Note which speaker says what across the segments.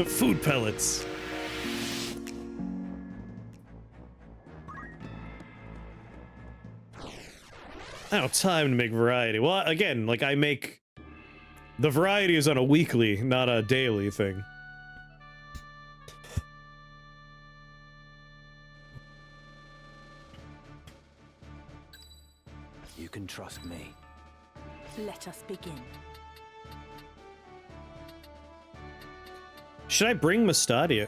Speaker 1: Food pellets. I don't have time to make variety. Well, again, like I make... The variety is on a weekly, not a daily thing.
Speaker 2: You can trust me.
Speaker 3: Let us begin.
Speaker 1: Should I bring Mustadia?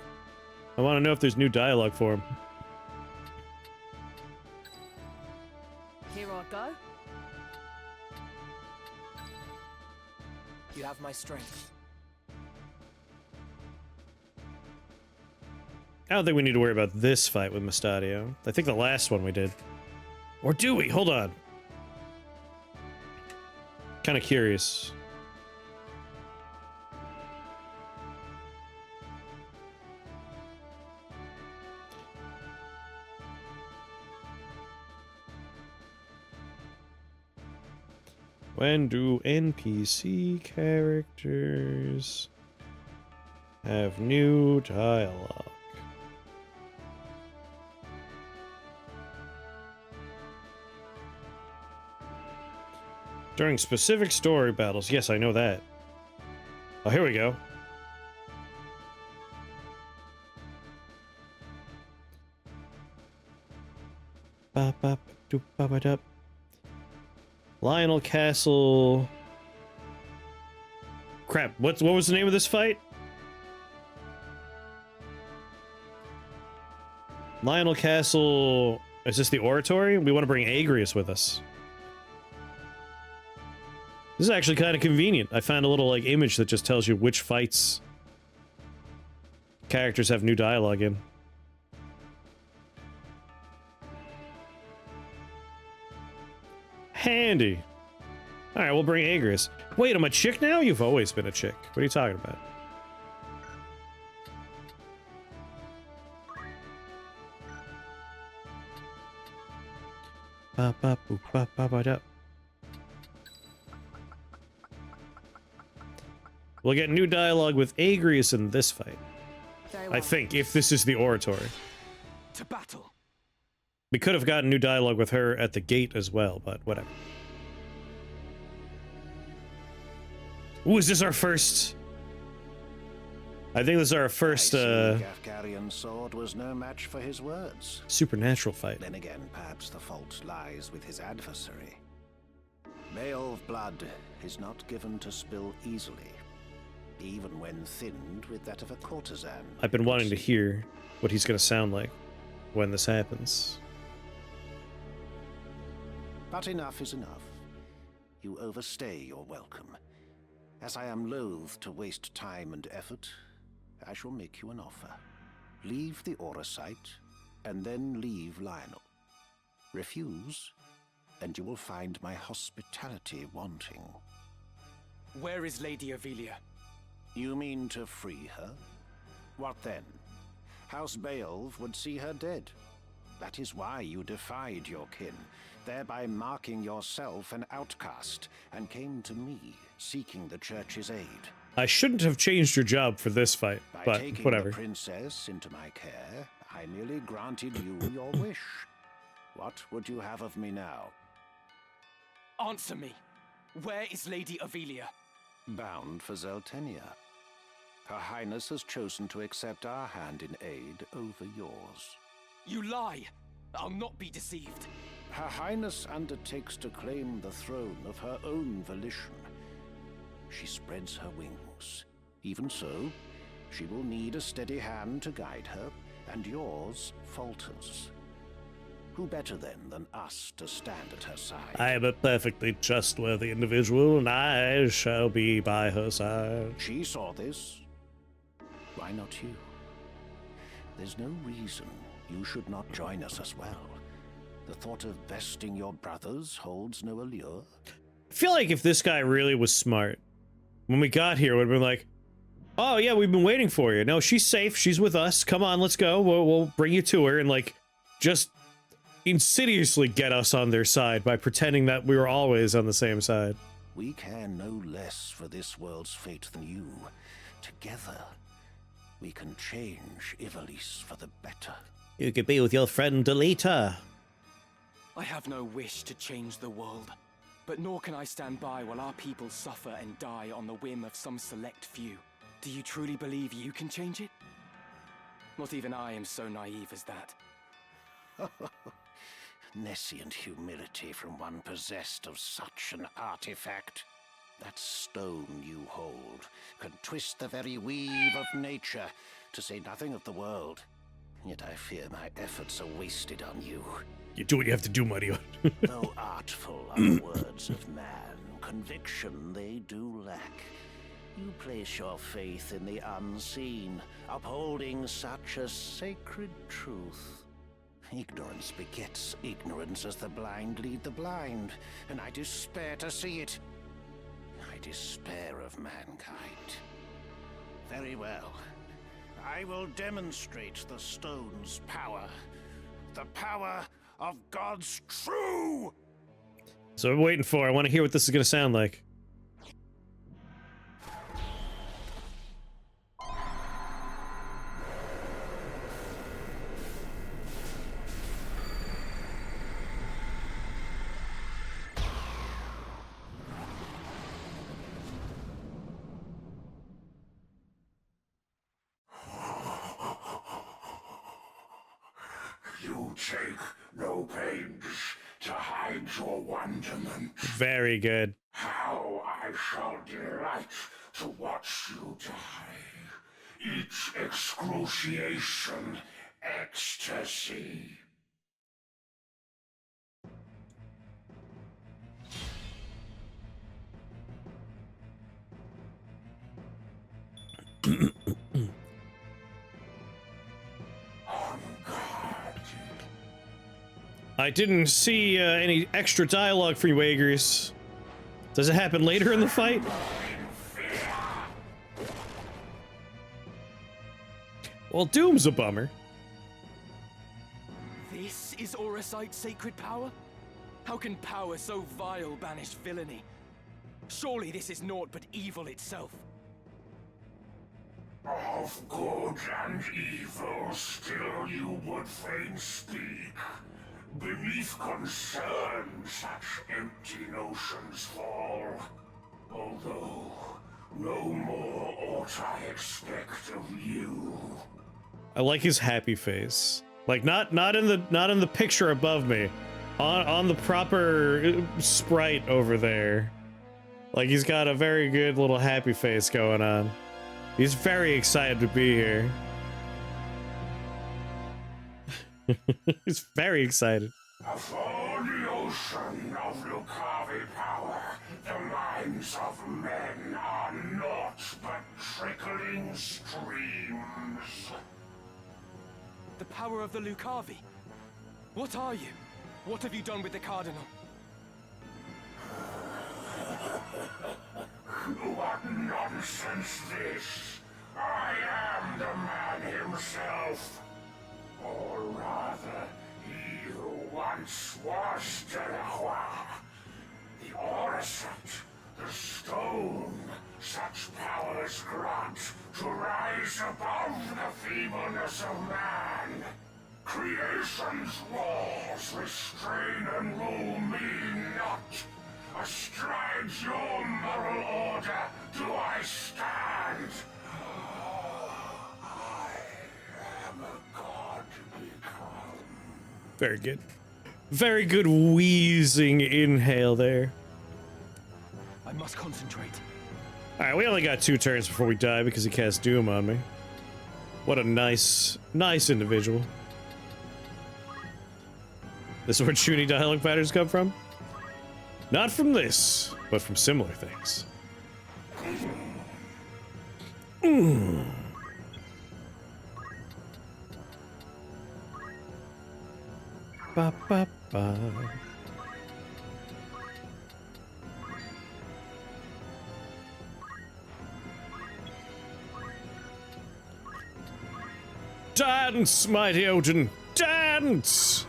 Speaker 1: I want to know if there's new dialogue for him.
Speaker 3: Here I go.
Speaker 2: You have my strength.
Speaker 1: I don't think we need to worry about this fight with Mustadio. I think the last one we did. Or do we? Hold on. Kind of curious. When do NPC characters have new dialogue? During specific story battles. Yes, I know that. Oh, here we go. Lionel Castle. Crap, what was the name of this fight? Lionel Castle. Is this the oratory? We want to bring Agrius with us. This is actually kind of convenient. I found a little like image that just tells you which fights characters have new dialogue in. Handy. Alright, we'll bring Agrius. Wait, I'm a chick now? You've always been a chick. What are you talking about? We'll get new dialogue with Agrius in this fight. I think, if this is the oratory.
Speaker 2: To battle.
Speaker 1: We could have gotten new dialogue with her at the gate as well, but whatever. Ooh, is this our first? I think this is our first
Speaker 4: Gafgarian's sword was no match for his words.
Speaker 1: Supernatural fight.
Speaker 4: Then again, perhaps the fault lies with his adversary. Male blood is not given to spill easily, even when thinned with that of a courtesan.
Speaker 1: I've been wanting to hear what he's going to sound like when this happens.
Speaker 4: But enough is enough. You overstay your welcome. As I am loath to waste time and effort, I shall make you an offer. Leave the Aura site, and then leave Lionel. Refuse, and you will find my hospitality wanting.
Speaker 2: Where is Lady Ivalice?
Speaker 4: You mean to free her? What then? House Beowulf would see her dead. That is why you defied your kin, thereby marking yourself an outcast, and came to me, seeking the church's aid.
Speaker 1: I shouldn't have changed your job for this fight,
Speaker 4: By
Speaker 1: but
Speaker 4: taking
Speaker 1: whatever.
Speaker 4: the princess into my care, I merely granted you your wish. What would you have of me now?
Speaker 2: Answer me. Where is Lady Ivalice?
Speaker 4: Bound for Zeltenia. Her Highness has chosen to accept our hand in aid over yours.
Speaker 2: You lie! I'll not be deceived.
Speaker 4: Her Highness undertakes to claim the throne of her own volition. She spreads her wings. Even so, she will need a steady hand to guide her, and yours falters. Who better then than us to stand at her side?
Speaker 1: I am a perfectly trustworthy individual, and I shall be by her side.
Speaker 4: She saw this. Why not you? There's no reason you should not join us as well. The thought of besting your brothers holds no allure.
Speaker 1: I feel like if this guy really was smart, when we got here, would have been like, oh yeah, we've been waiting for you. No, she's safe. She's with us. Come on, let's go. We'll bring you to her, and like, just insidiously get us on their side by pretending that we were always on the same side.
Speaker 4: We care no less for this world's fate than you. Together, We can change Ivalice for the better.
Speaker 1: You could be with your friend Delita.
Speaker 2: I have no wish to change the world, but nor can I stand by while our people suffer and die on the whim of some select few. Do you truly believe you can change it? Not even I am so naive as that.
Speaker 4: Nescient humility from one possessed of such an artifact. That stone you hold can twist the very weave of nature, to say nothing of the world. Yet I fear my efforts are wasted on you.
Speaker 1: You do what you have to do, Mario.
Speaker 4: Though artful are the words of man, conviction they do lack. You place your faith in the unseen, upholding such a sacred truth. Ignorance begets ignorance as the blind lead the blind, and I despair to see it. I despair of mankind. Very well. I will demonstrate the stone's power. The power of God's true!
Speaker 1: So I'm waiting for. I want to hear what this is going to sound like.
Speaker 5: You take no pains to hide your wonderment.
Speaker 1: Very good.
Speaker 5: How I shall delight to watch you die. Each excruciation, ecstasy.
Speaker 1: I didn't see any extra dialogue for you, Aegis. Does it happen later in the fight? Well, Doom's a bummer.
Speaker 2: This is Oracite's sacred power? How can power so vile banish villainy? Surely this is naught but evil itself.
Speaker 5: Of good and evil still you would fain speak. Beneath concern such empty notions fall. Although no more ought I expect of you.
Speaker 1: I like his happy face. Like not in the picture above me. On the proper sprite over there. Like he's got a very good little happy face going on. He's very excited to be here. He's very excited.
Speaker 5: Upon the ocean of Lucavi power, the minds of men are naught but trickling streams.
Speaker 2: The power of the Lucavi? What are you? What have you done with the Cardinal?
Speaker 5: What nonsense this! I am the man himself. Or rather, he who once was Delacroix. The Oracite, the stone, such powers grant to rise above the feebleness of man. Creation's laws restrain and rule me not. Astride your moral order do I stand. I am a god become.
Speaker 1: Very good. Very good wheezing inhale there.
Speaker 2: I must concentrate.
Speaker 1: Alright, we only got 2 turns before we die because he cast Doom on me. What a nice individual. This is where Chuny dialogue patterns come from? Not from this, but from similar things. Ba ba ba. Dance, mighty Odin, dance!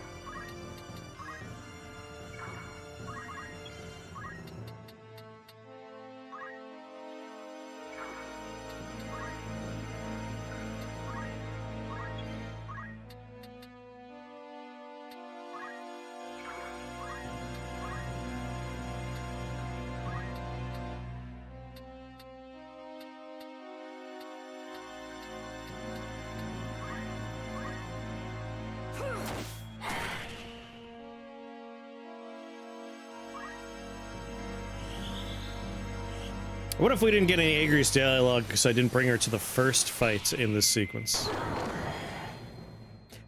Speaker 1: What if we didn't get any Agri's dialogue because I didn't bring her to the first fight in this sequence?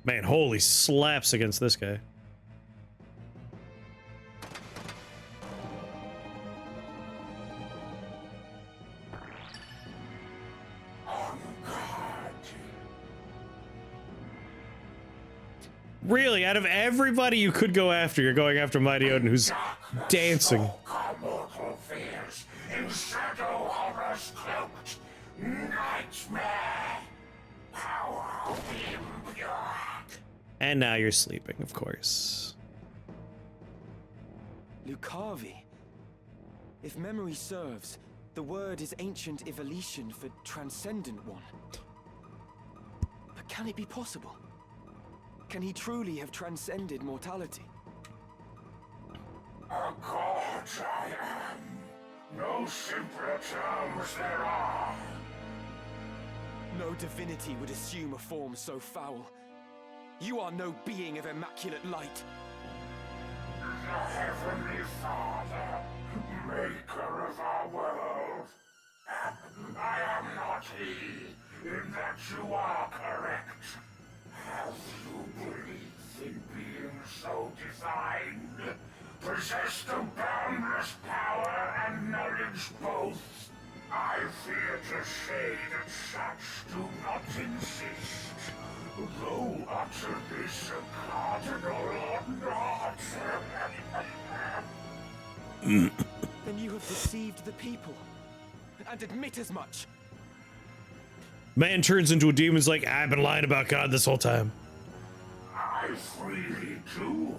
Speaker 1: Man, holy slaps against this guy. Really, out of everybody you could go after, you're going after Mighty Odin, who's dancing.
Speaker 5: Mortal fears, in shadow horrors cloaked, nightmare, power of the impure.
Speaker 1: And now you're sleeping, of course.
Speaker 2: Lucavi. If memory serves, the word is ancient Ivalician for transcendent one. But can it be possible? Can he truly have transcended mortality?
Speaker 5: A god I am. No simpler terms there are.
Speaker 2: No divinity would assume a form so foul. You are no being of immaculate light.
Speaker 5: The Heavenly Father, maker of our world. I am not he, in that you are correct. Have you believed in being so designed? Possessed of boundless power and knowledge both? I fear to say that such do not exist. Though utter this a cardinal or not.
Speaker 2: Then you have deceived the people, and admit as much.
Speaker 1: Man turns into a demon's like, I've been lying about God this whole time.
Speaker 5: I freely do,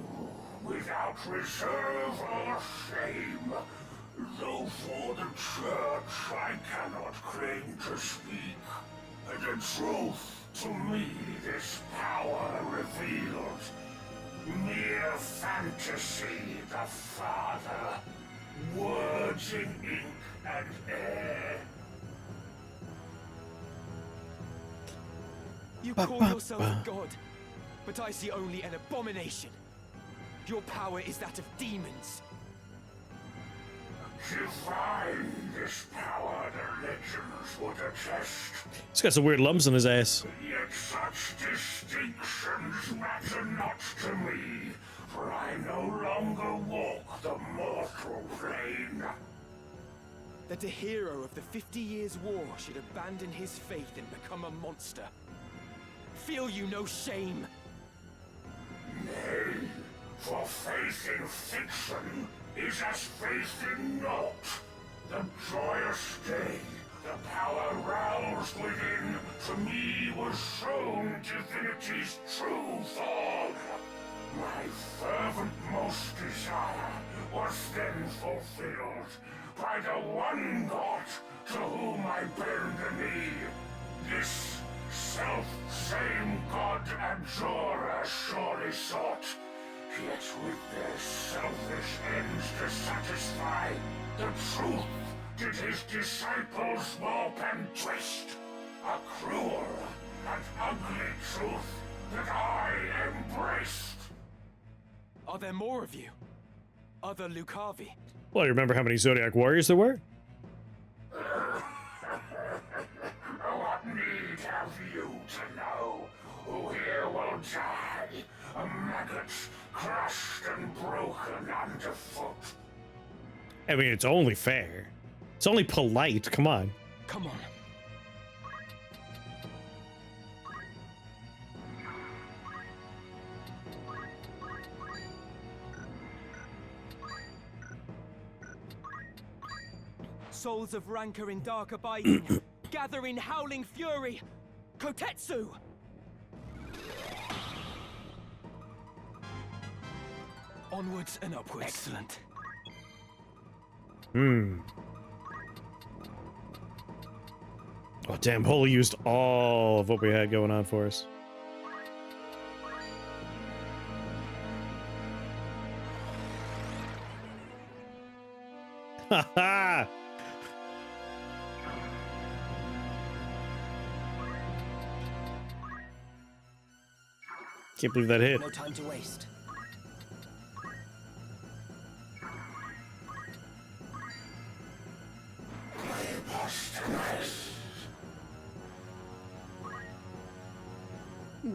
Speaker 5: without reserve or shame. Though for the church I cannot claim to speak. The truth to me this power revealed. Mere fantasy, the Father. Words in ink and air.
Speaker 2: You call yourself a god, but I see only an abomination. Your power is that of demons.
Speaker 5: Divine this power, the legends would attest.
Speaker 1: He's got some weird lumps in his ass.
Speaker 5: Yet such distinctions matter not to me, for I no longer walk the mortal plane.
Speaker 2: That a hero of the 50 Years' War should abandon his faith and become a monster. Feel you no shame?
Speaker 5: Nay, for faith in fiction is as faith in naught. The joyous day, the power roused within, to me was shown divinity's true form. My fervent most desire was then fulfilled by the one God to whom I bend the knee. This self-same God Abjurer surely sought, yet with their selfish ends to satisfy, the truth did his disciples warp and twist. A cruel and ugly truth that I embraced.
Speaker 2: Are there more of you? Other Lucavi?
Speaker 1: Well, you remember how many Zodiac warriors there were?
Speaker 5: What need have you to know? Who here will die? A maggot crushed and broken underfoot.
Speaker 1: I mean, it's only fair. It's only polite. Come on.
Speaker 2: Come on. Souls of rancor in dark abiding, gather in howling fury. Kotetsu! Onwards and upwards. Excellent.
Speaker 1: Oh, damn. Holy used all of what we had going on for us. Ha ha! Can't believe that hit.
Speaker 2: No time to waste.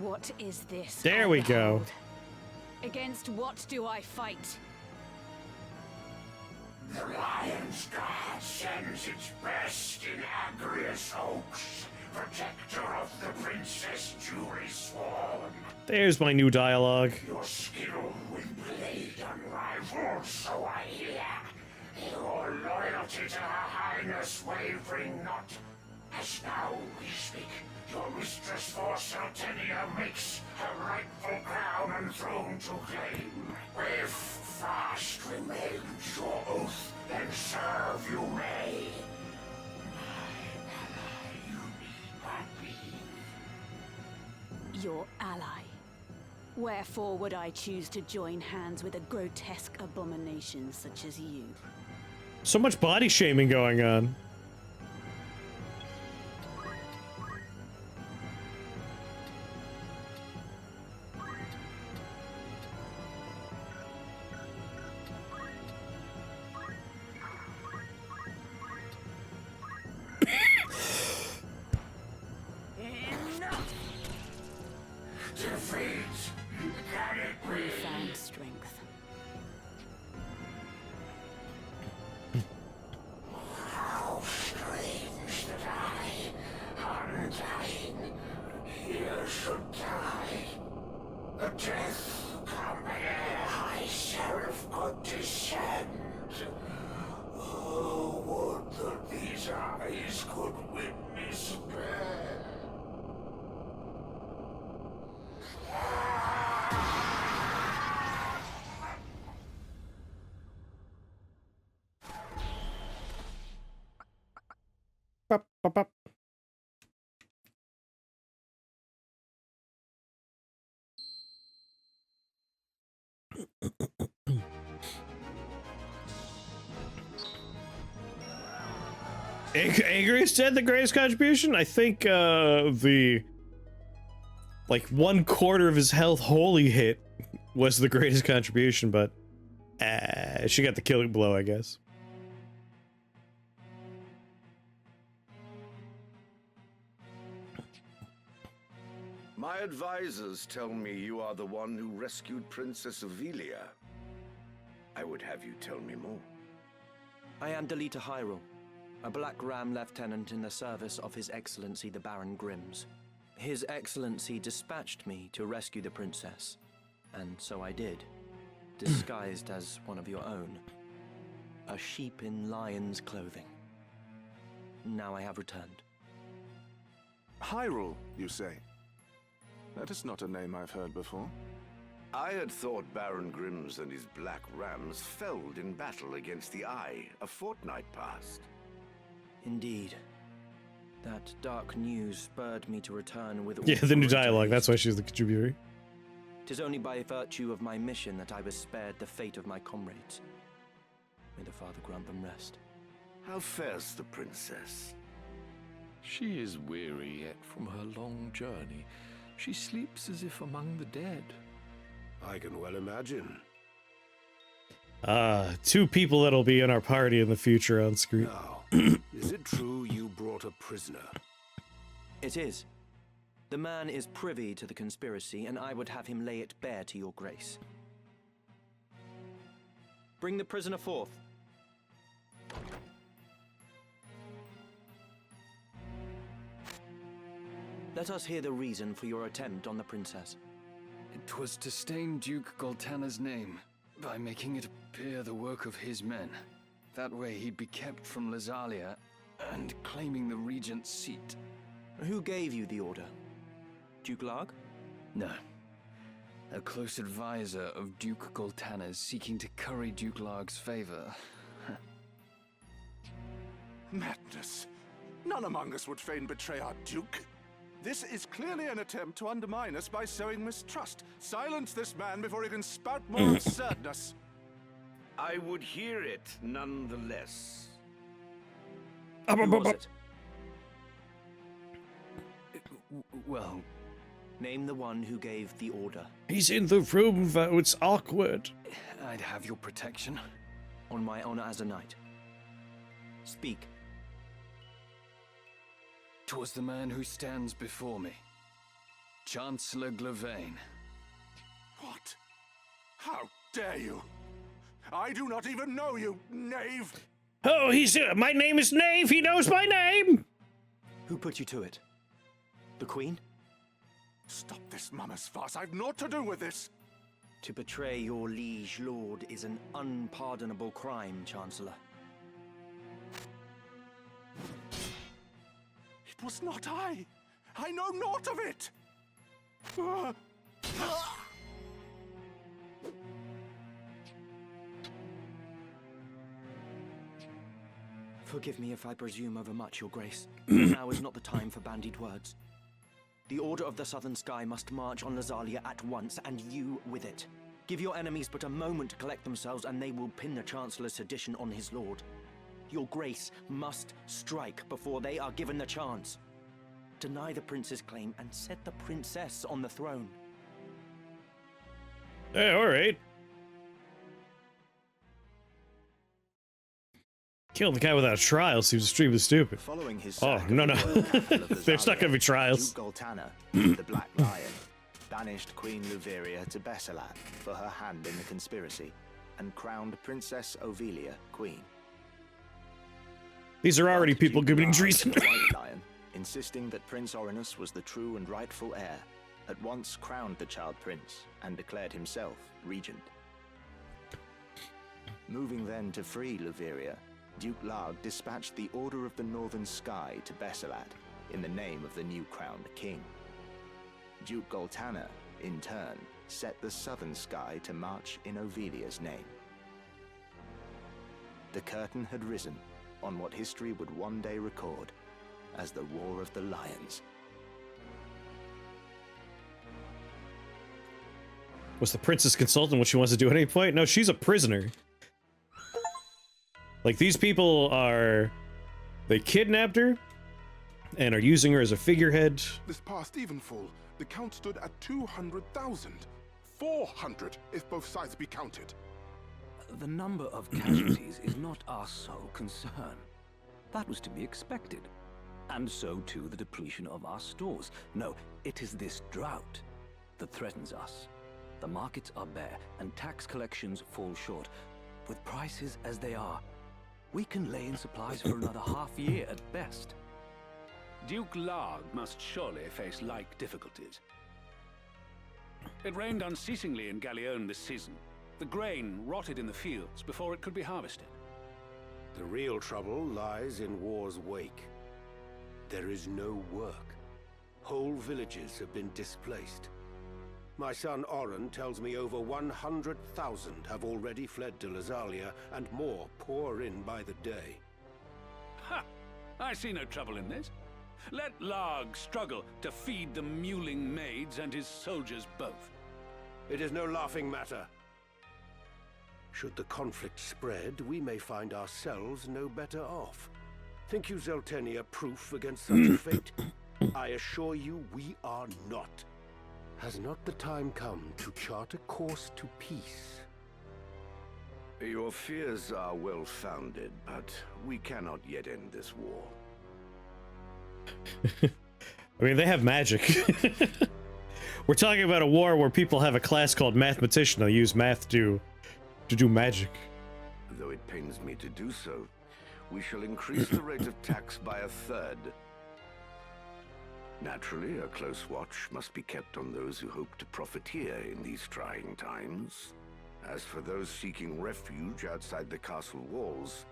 Speaker 3: What is this?
Speaker 1: There
Speaker 3: I
Speaker 1: we go.
Speaker 3: behold? Against what do I fight?
Speaker 5: The Lion's Guard sends its best in Agrius Oaks, protector of the princess duly sworn.
Speaker 1: There's my new dialogue.
Speaker 5: Your skill with blade unrivaled, so I hear. Your loyalty to Her Highness wavering not. As now we speak, your mistress for Saltenia makes her rightful crown and throne to claim. If fast remains your oath, then serve you may. My ally, you need but be.
Speaker 3: Your ally. Wherefore would I choose to join hands with a grotesque abomination such as you?
Speaker 1: So much body shaming going on.
Speaker 5: Defeat! Can it be?
Speaker 3: Found strength.
Speaker 5: How strange that I, undying, here should die. A death come ere High Sheriff could descend. Oh, would that these eyes could witness death.
Speaker 1: Bop, bop, bop. Agrius said the greatest contribution? I think the like 1/4 of his health holy hit was the greatest contribution, but she got the killing blow, I guess.
Speaker 6: My advisors tell me you are the one who rescued Princess Avelia. I would have you tell me more.
Speaker 2: I am Delita Hyrule, a Black Ram lieutenant in the service of His Excellency the Baron Grimms. His Excellency dispatched me to rescue the princess, and so I did, disguised as one of your own. A sheep in lion's clothing. Now I have returned.
Speaker 7: Hyrule, you say? That is not a name I've heard before.
Speaker 6: I had thought Baron Grimms and his Black Rams felled in battle against the Eye a fortnight past.
Speaker 2: Indeed. That dark news spurred me to return with...
Speaker 1: Yeah, the new dialogue, that's why she's the contributor.
Speaker 2: 'Tis only by virtue of my mission that I was spared the fate of my comrades. May the Father grant them rest.
Speaker 6: How fares the princess?
Speaker 8: She is weary yet from her long journey. She sleeps as if among the dead.
Speaker 7: I can well imagine.
Speaker 1: Two people that'll be in our party in the future on screen.
Speaker 7: Now, is it true you brought a prisoner?
Speaker 2: It is. The man is privy to the conspiracy, and I would have him lay it bare to your grace. Bring the prisoner forth. Let us hear the reason for your attempt on the princess.
Speaker 9: It was to stain Duke Goltana's name by making it appear the work of his men. That way he'd be kept from Lazalia and claiming the regent's seat.
Speaker 2: Who gave you the order? Duke Larg?
Speaker 9: No. A close advisor of Duke Goltana's seeking to curry Duke Larg's favor.
Speaker 7: Madness. None among us would fain betray our Duke. This is clearly an attempt to undermine us by sowing mistrust. Silence this man before he can spout more absurdness.
Speaker 6: I would hear it nonetheless.
Speaker 2: Who was it?
Speaker 9: Well,
Speaker 2: Name the one who gave the order.
Speaker 1: He's in the room, though. It's awkward.
Speaker 9: I'd have your protection.
Speaker 2: On my honor as a knight. Speak.
Speaker 9: 'Twas the man who stands before me. Chancellor Glavain.
Speaker 7: What? How dare you? I do not even know you, knave!
Speaker 1: Oh, my name is Knave. He knows my name.
Speaker 2: Who put you to it? The Queen?
Speaker 7: Stop this mama's farce. I've naught to do with this.
Speaker 2: To betray your liege lord is an unpardonable crime, Chancellor.
Speaker 7: It was not I. I know naught of it.
Speaker 2: Forgive me if I presume overmuch, Your Grace. Now is not the time for bandied words. The Order of the Southern Sky must march on Lazalia at once, and you with it. Give your enemies but a moment to collect themselves, and they will pin the Chancellor's sedition on his lord. Your Grace must strike before they are given the chance. Deny the prince's claim and set the princess on the throne.
Speaker 1: Hey, all right. Killing the guy without a trial seems extremely stupid.
Speaker 2: Following his
Speaker 1: Oh,
Speaker 2: sack
Speaker 1: no,
Speaker 2: of
Speaker 1: no.
Speaker 2: the royal capital of
Speaker 1: There's not
Speaker 2: Lazalia,
Speaker 1: going to be trials.
Speaker 10: Duke Goltana, the Black Lion, banished Queen Luveria to Besselat for her hand in the conspiracy, and crowned Princess Ovelia queen.
Speaker 1: These are already
Speaker 10: But
Speaker 1: people
Speaker 10: Duke
Speaker 1: committing
Speaker 10: Lard,
Speaker 1: treason.
Speaker 10: the White Lion, insisting that Prince Orinus was the true and rightful heir, at once crowned the child prince and declared himself regent. Moving then to free Luveria, Duke Lard dispatched the Order of the Northern Sky to Besselat in the name of the new crowned king. Duke Goltana, in turn, set the Southern Sky to march in Ovelia's name. The curtain had risen on what history would one day record as the War of the Lions.
Speaker 1: Was the princess consulting what she wants to do at any point? No, she's a prisoner. Like, these people they kidnapped her and are using her as a figurehead.
Speaker 11: This past evenfall, the count stood at 200,000. 400 if both sides be counted.
Speaker 12: The number of casualties is not our sole concern. That was to be expected. And so too the depletion of our stores. No, it is this drought that threatens us. The markets are bare and tax collections fall short. With prices as they are, we can lay in supplies for another half year at best.
Speaker 13: Duke Lard must surely face like difficulties. It rained unceasingly in Galleon this season. The grain rotted in the fields before it could be harvested.
Speaker 14: The real trouble lies in war's wake. There is no work. Whole villages have been displaced. My son Oren tells me over 100,000 have already fled to Lazalia, and more pour in by the day.
Speaker 13: Ha! I see no trouble in this. Let Larg struggle to feed the mewling maids and his soldiers both.
Speaker 14: It is no laughing matter. Should the conflict spread, we may find ourselves no better off. Think you Zeltenia proof against such a fate? I assure you we are not. Has not the time come to chart a course to peace?
Speaker 6: Your fears are well-founded, but we cannot yet end this war.
Speaker 1: I mean, they have magic. We're talking about a war where people have a class called mathematician. They'll use math to do magic.
Speaker 6: Though it pains me to do so, we shall increase the rate of tax by 1/3. Naturally, a close watch must be kept on those who hope to profiteer in these trying times. As for those seeking refuge outside the castle walls,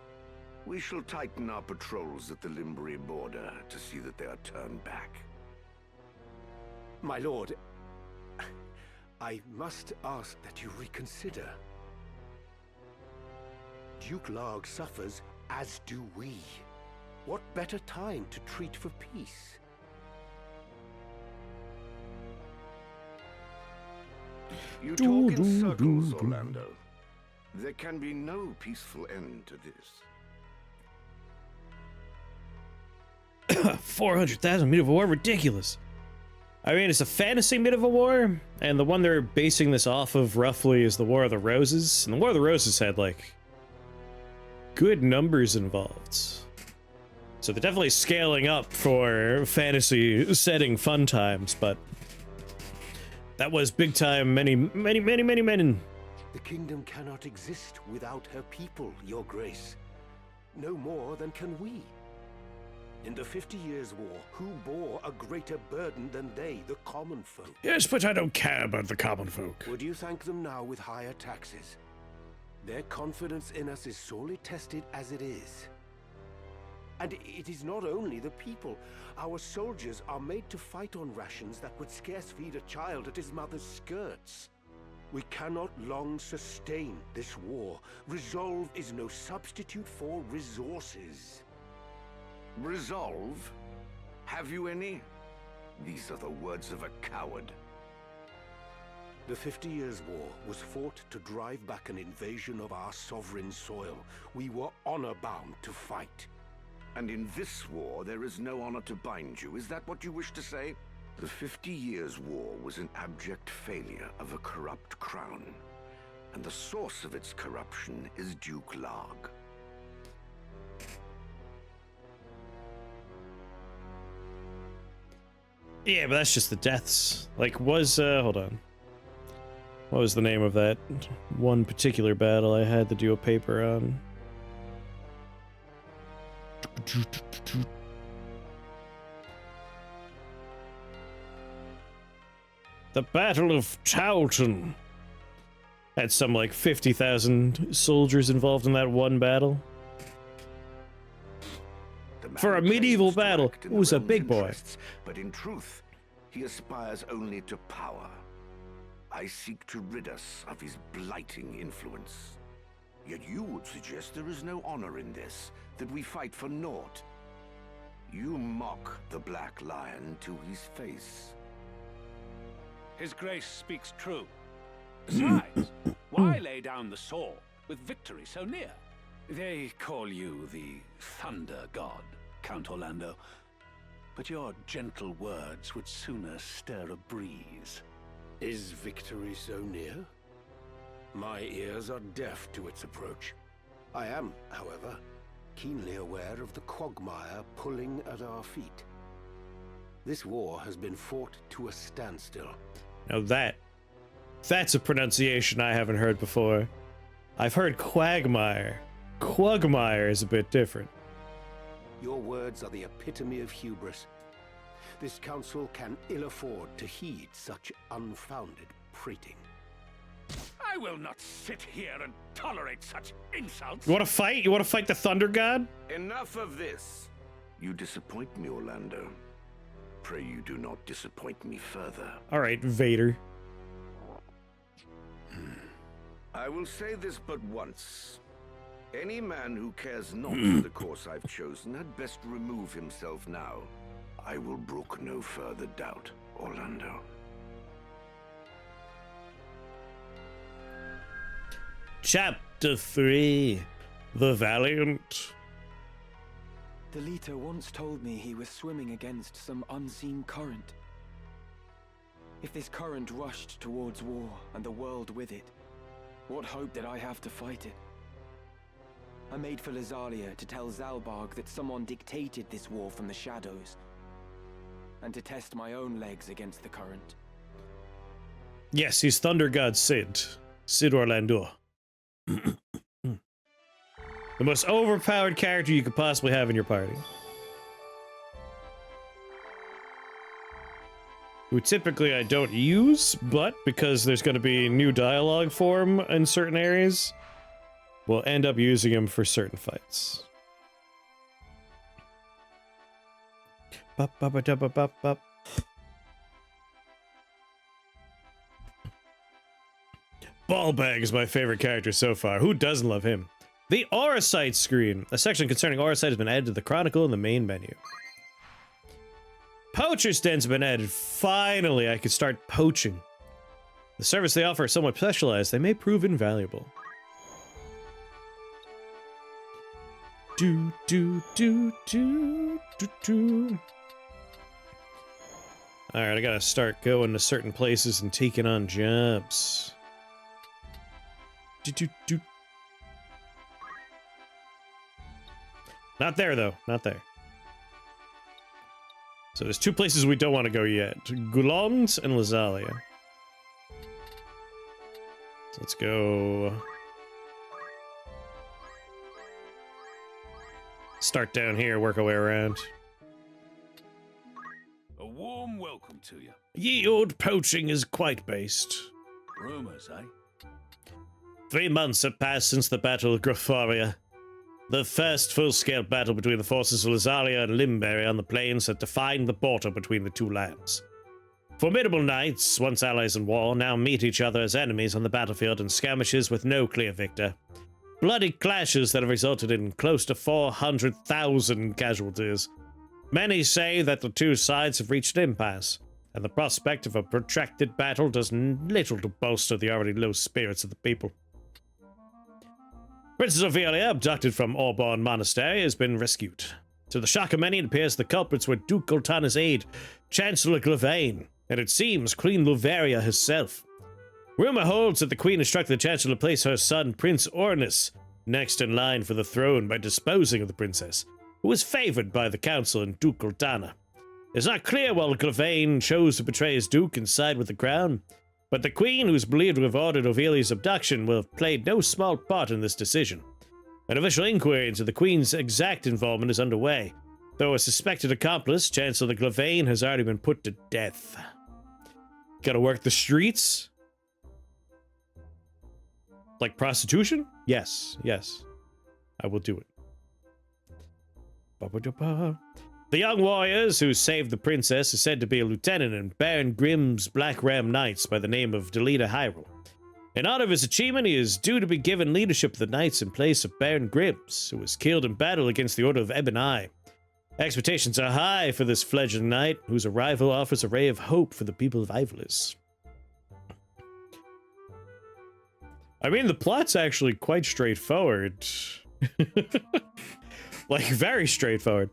Speaker 6: we shall tighten our patrols at the Limbri border to see that they are turned back.
Speaker 14: My lord, I must ask that you reconsider. Duke Larg suffers, as do we. What better time to treat for peace?
Speaker 6: You talk in circles, Orlando. There can be no peaceful end to this.
Speaker 1: 400,000 medieval war, ridiculous. I mean, it's a fantasy medieval war, and the one they're basing this off of roughly is the War of the Roses, and the War of the Roses had like good numbers involved. So they're definitely scaling up for fantasy setting fun times, but That was big time. Many men.
Speaker 14: The kingdom cannot exist without her people, Your Grace. No more than can we. In the 50 Years' War, who bore a greater burden than they, the common folk?
Speaker 1: Yes, but I don't care about the common folk.
Speaker 14: Would you thank them now with higher taxes? Their confidence in us is sorely tested as it is. And it is not only the people. Our soldiers are made to fight on rations that would scarce feed a child at his mother's skirts. We cannot long sustain this war. Resolve is no substitute for resources.
Speaker 6: Resolve? Have you any? These are the words of a coward.
Speaker 14: The 50 Years' War was fought to drive back an invasion of our sovereign soil. We were honor-bound to fight.
Speaker 6: And in this war, there is no honor to bind you. Is that what you wish to say? The 50 Years' War was an abject failure of a corrupt crown. And the source of its corruption is Duke Larg.
Speaker 1: Yeah, but that's just the deaths. Like, hold on. What was the name of that one particular battle I had to do a paper on? The Battle of Towton. Had some like 50,000 soldiers involved in that one battle. For a medieval battle, it was a big boy.
Speaker 6: But in truth, he aspires only to power. I seek to rid us of his blighting influence. Yet you would suggest there is no honor in this, that we fight for naught. You mock the Black Lion to his face.
Speaker 13: His Grace speaks true. Besides, why lay down the sword with victory so near? They call you the Thunder God, Count Orlando. But your gentle words would sooner stir a breeze.
Speaker 14: Is victory so near? My ears are deaf to its approach. I am, however, keenly aware of the quagmire pulling at our feet. This war has been fought to a standstill.
Speaker 1: Now that's a pronunciation I haven't heard before. I've heard quagmire. Quagmire is a bit different.
Speaker 14: Your words are the epitome of hubris. This council can ill afford to heed such unfounded prating.
Speaker 13: I will not sit here and tolerate such insults.
Speaker 1: You want to fight? You want to fight the Thunder God?
Speaker 6: Enough of this. You disappoint me, Orlando. Pray you do not disappoint me further.
Speaker 1: All right, Vader.
Speaker 6: I will say this but once. Any man who cares not for the course I've chosen had best remove himself now. I will brook no further doubt, Orlando.
Speaker 1: Chapter 3. The Valiant.
Speaker 2: Delita once told me he was swimming against some unseen current. If this current rushed towards war and the world with it, what hope did I have to fight it? I made for Lazalia to tell Zalbarg that someone dictated this war from the shadows, and to test my own legs against the current.
Speaker 1: Yes, he's Thunder God Sid. Sid Orlando. The most overpowered character you could possibly have in your party. Who typically I don't use, but because there's going to be new dialogue for him in certain areas, we'll end up using him for certain fights. Ballbag is my favorite character so far. Who doesn't love him? The Aura Site screen. A section concerning Aura Site has been added to the Chronicle in the main menu. Poacher's Den's been added. Finally, I can start poaching. The service they offer is somewhat specialized. They may prove invaluable. Do, do, do, do, do, do. Alright, I gotta start going to certain places and taking on jobs. Do, do, do. Not there, though. Not there. So there's two places we don't want to go yet. Goulons and Lazalia. So let's go. Start down here, work our way around.
Speaker 13: A warm welcome to you.
Speaker 1: Ye old poaching is quite based.
Speaker 13: Rumors, eh?
Speaker 1: 3 months have passed since the Battle of Graphoria. The first full-scale battle between the forces of Lazalia and Limberry on the plains had defined the border between the two lands. Formidable knights, once allies in war, now meet each other as enemies on the battlefield in skirmishes with no clear victor. Bloody clashes that have resulted in close to 400,000 casualties. Many say that the two sides have reached an impasse, and the prospect of a protracted battle does little to bolster the already low spirits of the people. Princess Ophelia, abducted from Orborn Monastery, has been rescued. To the shock of many, it appears the culprits were Duke Goltana's aide, Chancellor Glavain, and it seems Queen Luveria herself. Rumor holds that the Queen instructed the Chancellor to place her son, Prince Ornus, next in line for the throne by disposing of the princess, who was favored by the council and Duke Goltana. It's not clear why Glavain chose to betray his duke and side with the crown, but the Queen, who is believed to have ordered Ophelia's abduction, will have played no small part in this decision. An official inquiry into the Queen's exact involvement is underway, though a suspected accomplice, Chancellor Glavain, has already been put to death. Gotta work the streets? Like prostitution? Yes, yes. I will do it. Ba-ba-da-ba. The young warriors who saved the princess is said to be a lieutenant in Baron Grimm's Black Ram Knights by the name of Delita Hyrule. In honor of his achievement, he is due to be given leadership of the knights in place of Baron Grimms, who was killed in battle against the Order of Ebon Eye. Expectations are high for this fledgling knight, whose arrival offers a ray of hope for the people of Ivalice. I mean, the plot's actually quite straightforward. Like, very straightforward.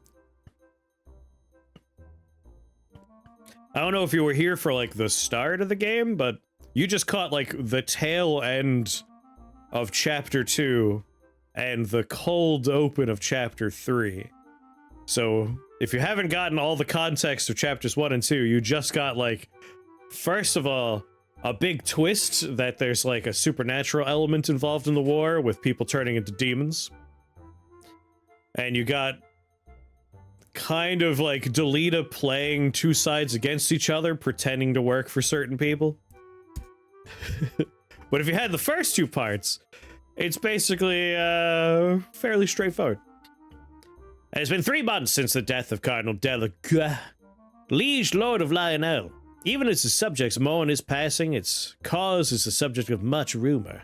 Speaker 1: I don't know if you were here for, like, the start of the game, but you just caught, like, the tail end of Chapter 2 and the cold open of Chapter 3. So, if you haven't gotten all the context of Chapters 1 and 2, you just got, like, first of all, a big twist that there's, like, a supernatural element involved in the war with people turning into demons. And you got kind of like Delita playing two sides against each other, pretending to work for certain people. But if you had the first two parts, it's basically fairly straightforward. And it's been 3 months since the death of Cardinal Delague, Liege Lord of Lionel. Even as his subjects mourn his passing, its cause is the subject of much rumor.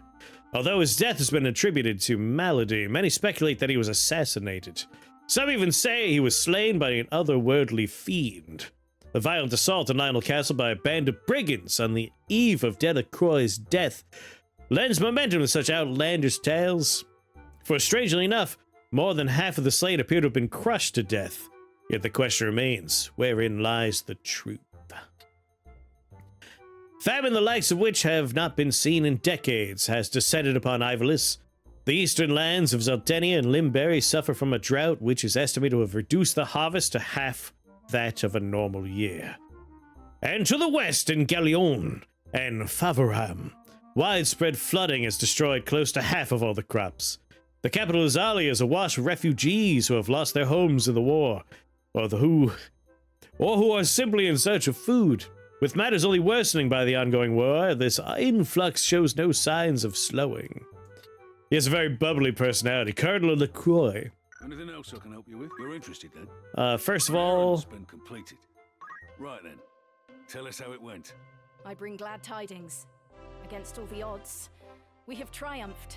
Speaker 1: Although his death has been attributed to malady, many speculate that he was assassinated. Some even say he was slain by an otherworldly fiend. The violent assault on Lionel Castle by a band of brigands on the eve of Delacroix's death lends momentum to such outlandish tales. For strangely enough, more than half of the slain appear to have been crushed to death. Yet the question remains, wherein lies the truth? Famine the likes of which have not been seen in decades has descended upon Ivalice. The eastern lands of Zeltenia and Limberry suffer from a drought which is estimated to have reduced the harvest to half that of a normal year. And to the west in Gallion and Favoram, widespread flooding has destroyed close to half of all the crops. The capital Lazalia is awash with refugees who have lost their homes in the war, or who are simply in search of food. With matters only worsening by the ongoing war, this influx shows no signs of slowing. He has a very bubbly personality, Cardinal LaCroix.
Speaker 13: Anything else I can help you with? You're interested then?
Speaker 1: First of all...
Speaker 13: It's been completed. Right then, tell us how it went.
Speaker 15: I bring glad tidings. Against all the odds, we have triumphed.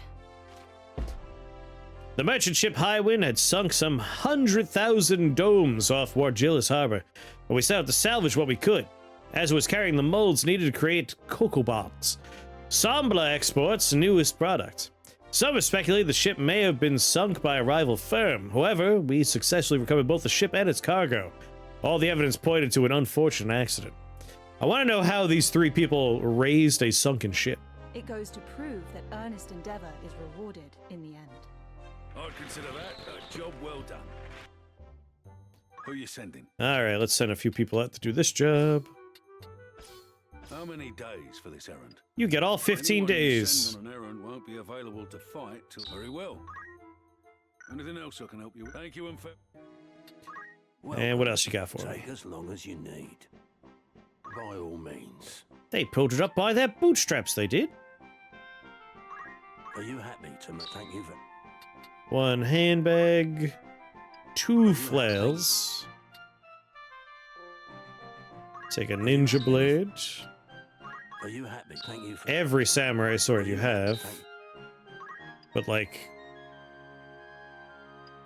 Speaker 1: The merchant ship Highwind had sunk some 100,000 domes off Wargillis Harbor, and we set out to salvage what we could. As it was carrying the molds needed to create cocoa bombs, Sambla exports newest product. Some have speculated the ship may have been sunk by a rival firm. However, we successfully recovered both the ship and its cargo. All the evidence pointed to an unfortunate accident. I want to know how these 3 people raised a sunken ship.
Speaker 16: It goes to prove that earnest endeavor is rewarded in the end.
Speaker 13: I'd consider that a job well done. Who are you sending?
Speaker 1: Alright, let's send a few people out to do this job.
Speaker 13: How many days for this errand?
Speaker 1: You get all 15
Speaker 13: Anyone you
Speaker 1: days.
Speaker 13: send on an errand won't be available to fight till very well. Anything else I can help you with? Thank you and
Speaker 1: And what else you got for me?
Speaker 14: Take as long as you need. By all means.
Speaker 1: They pulled it up by their bootstraps, they did.
Speaker 14: Are you happy to thank you for...
Speaker 1: 1 handbag, 2 flails. Take a ninja blade.
Speaker 14: Are you happy? Thank you for...
Speaker 1: Every samurai sword you have. But like...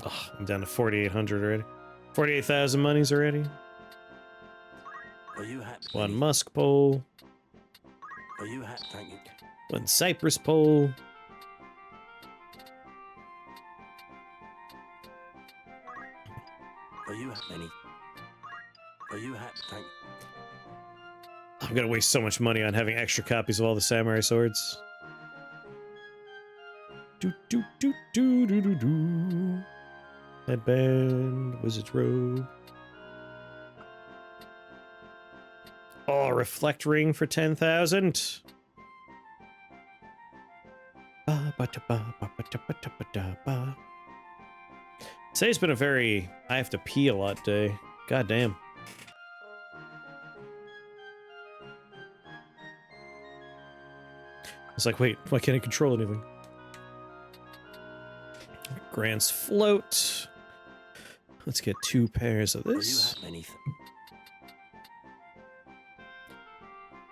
Speaker 1: Oh, I'm down to 4,800 already. 48,000 monies already.
Speaker 14: Are you happy?
Speaker 1: 1 musk pole.
Speaker 14: Are you happy? Thank you.
Speaker 1: 1 cypress pole.
Speaker 14: Are you happy? Are you happy? Thank you.
Speaker 1: I'm gonna waste so much money on having extra copies of all the samurai swords. Do do do do do do do. Headband, wizard's robe. Oh, reflect ring for 10,000. Today's been a very I have to pee a lot day. God damn. It's like, wait, why can't I control anything? Grant's float. Let's get 2 pairs of this.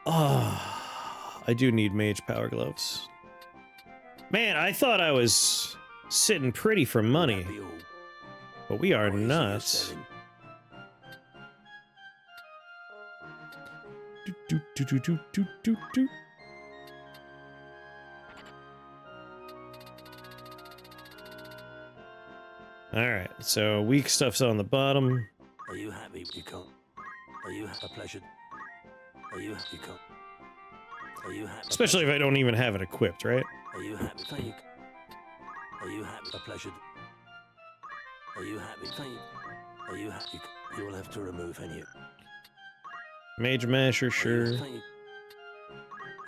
Speaker 1: Ah, I do need mage power gloves. Man, I thought I was sitting pretty for money, but we are not. Do, do, do, do, do, do, do. Alright, so weak stuff's on the bottom.
Speaker 14: Are you happy? You can't. Are you a pleasure? Are you happy? You can't. Are you happy?
Speaker 1: Especially if I don't even have it equipped, right?
Speaker 14: Are you happy? Thank you. Are you happy? A pleasure. Are you happy? Thank you. Are you happy? You will have to remove any.
Speaker 1: Mage masher, sure.
Speaker 14: Thank you.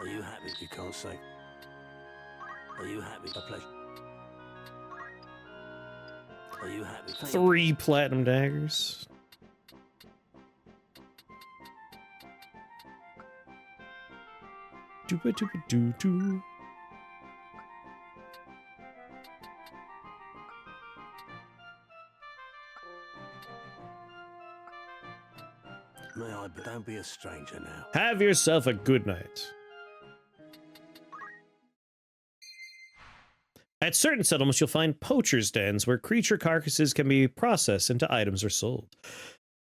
Speaker 14: Are you happy? You can't say. Are you happy? A pleasure. Are you happy?
Speaker 1: 3 platinum daggers. Dooba dooba doo doo.
Speaker 14: May I? But don't be a stranger now.
Speaker 1: Have yourself a good night. At certain settlements, you'll find poachers' dens where creature carcasses can be processed into items or sold.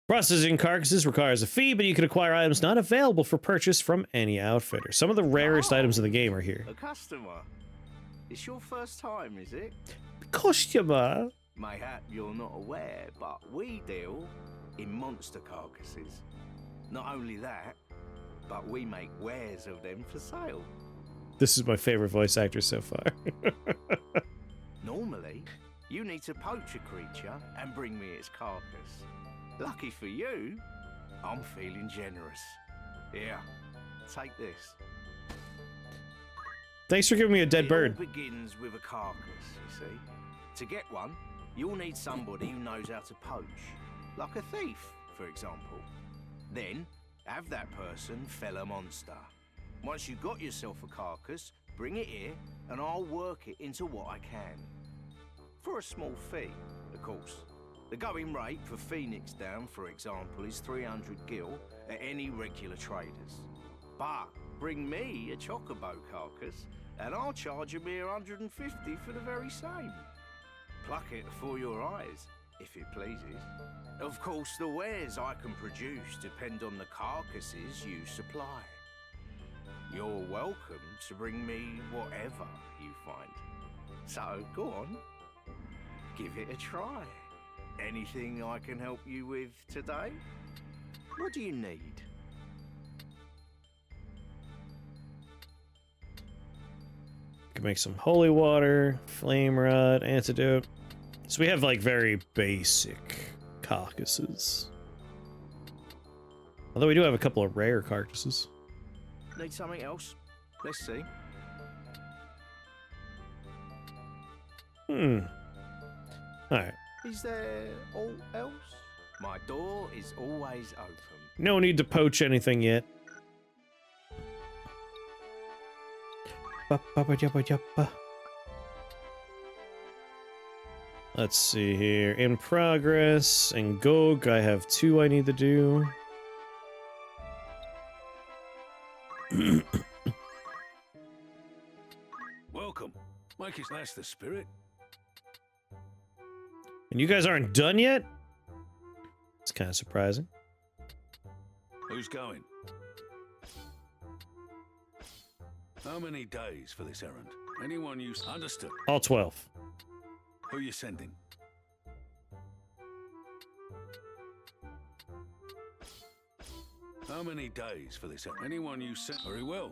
Speaker 1: Processing carcasses requires a fee, but you can acquire items not available for purchase from any outfitter. Some of the rarest items in the game are here.
Speaker 10: A customer. It's your first time, is it?
Speaker 1: Customer?
Speaker 10: Mayhap you're not aware, but we deal in monster carcasses. Not only that, but we make wares of them for sale.
Speaker 1: This is my favorite voice actor so far.
Speaker 10: Normally, you need to poach a creature and bring me its carcass. Lucky for you, I'm feeling generous. Here, take this.
Speaker 1: Thanks for giving me a dead bird.
Speaker 10: It all begins with a carcass, you see. To get one, you'll need somebody who knows how to poach. Like a thief, for example. Then, have that person fell a monster. Once you've got yourself a carcass, bring it here, and I'll work it into what I can. For a small fee, of course. The going rate for Phoenix Down, for example, is 300 gil at any regular traders. But bring me a chocobo carcass, and I'll charge a mere 150 for the very same. Pluck it before your eyes, if it pleases. Of course, the wares I can produce depend on the carcasses you supply. You're welcome to bring me whatever you find. So, go on. Give it a try. Anything I can help you with today? What do you need?
Speaker 1: Can make some holy water, flame rod, antidote. So we have like very basic carcasses. Although we do have a couple of rare carcasses.
Speaker 17: Need something else? Let's see.
Speaker 1: Alright.
Speaker 17: Is there all else? My door is always open.
Speaker 1: No need to poach anything yet. Let's see here. In progress. And Gog, I have 2 I need to do.
Speaker 13: Welcome. Make it that's the spirit.
Speaker 1: And you guys aren't done yet? It's kind of surprising.
Speaker 13: Who's going? How many days for this errand? Anyone you understood?
Speaker 1: All 12.
Speaker 13: Who you sending? How many days for this errand? Anyone you sent? Very well.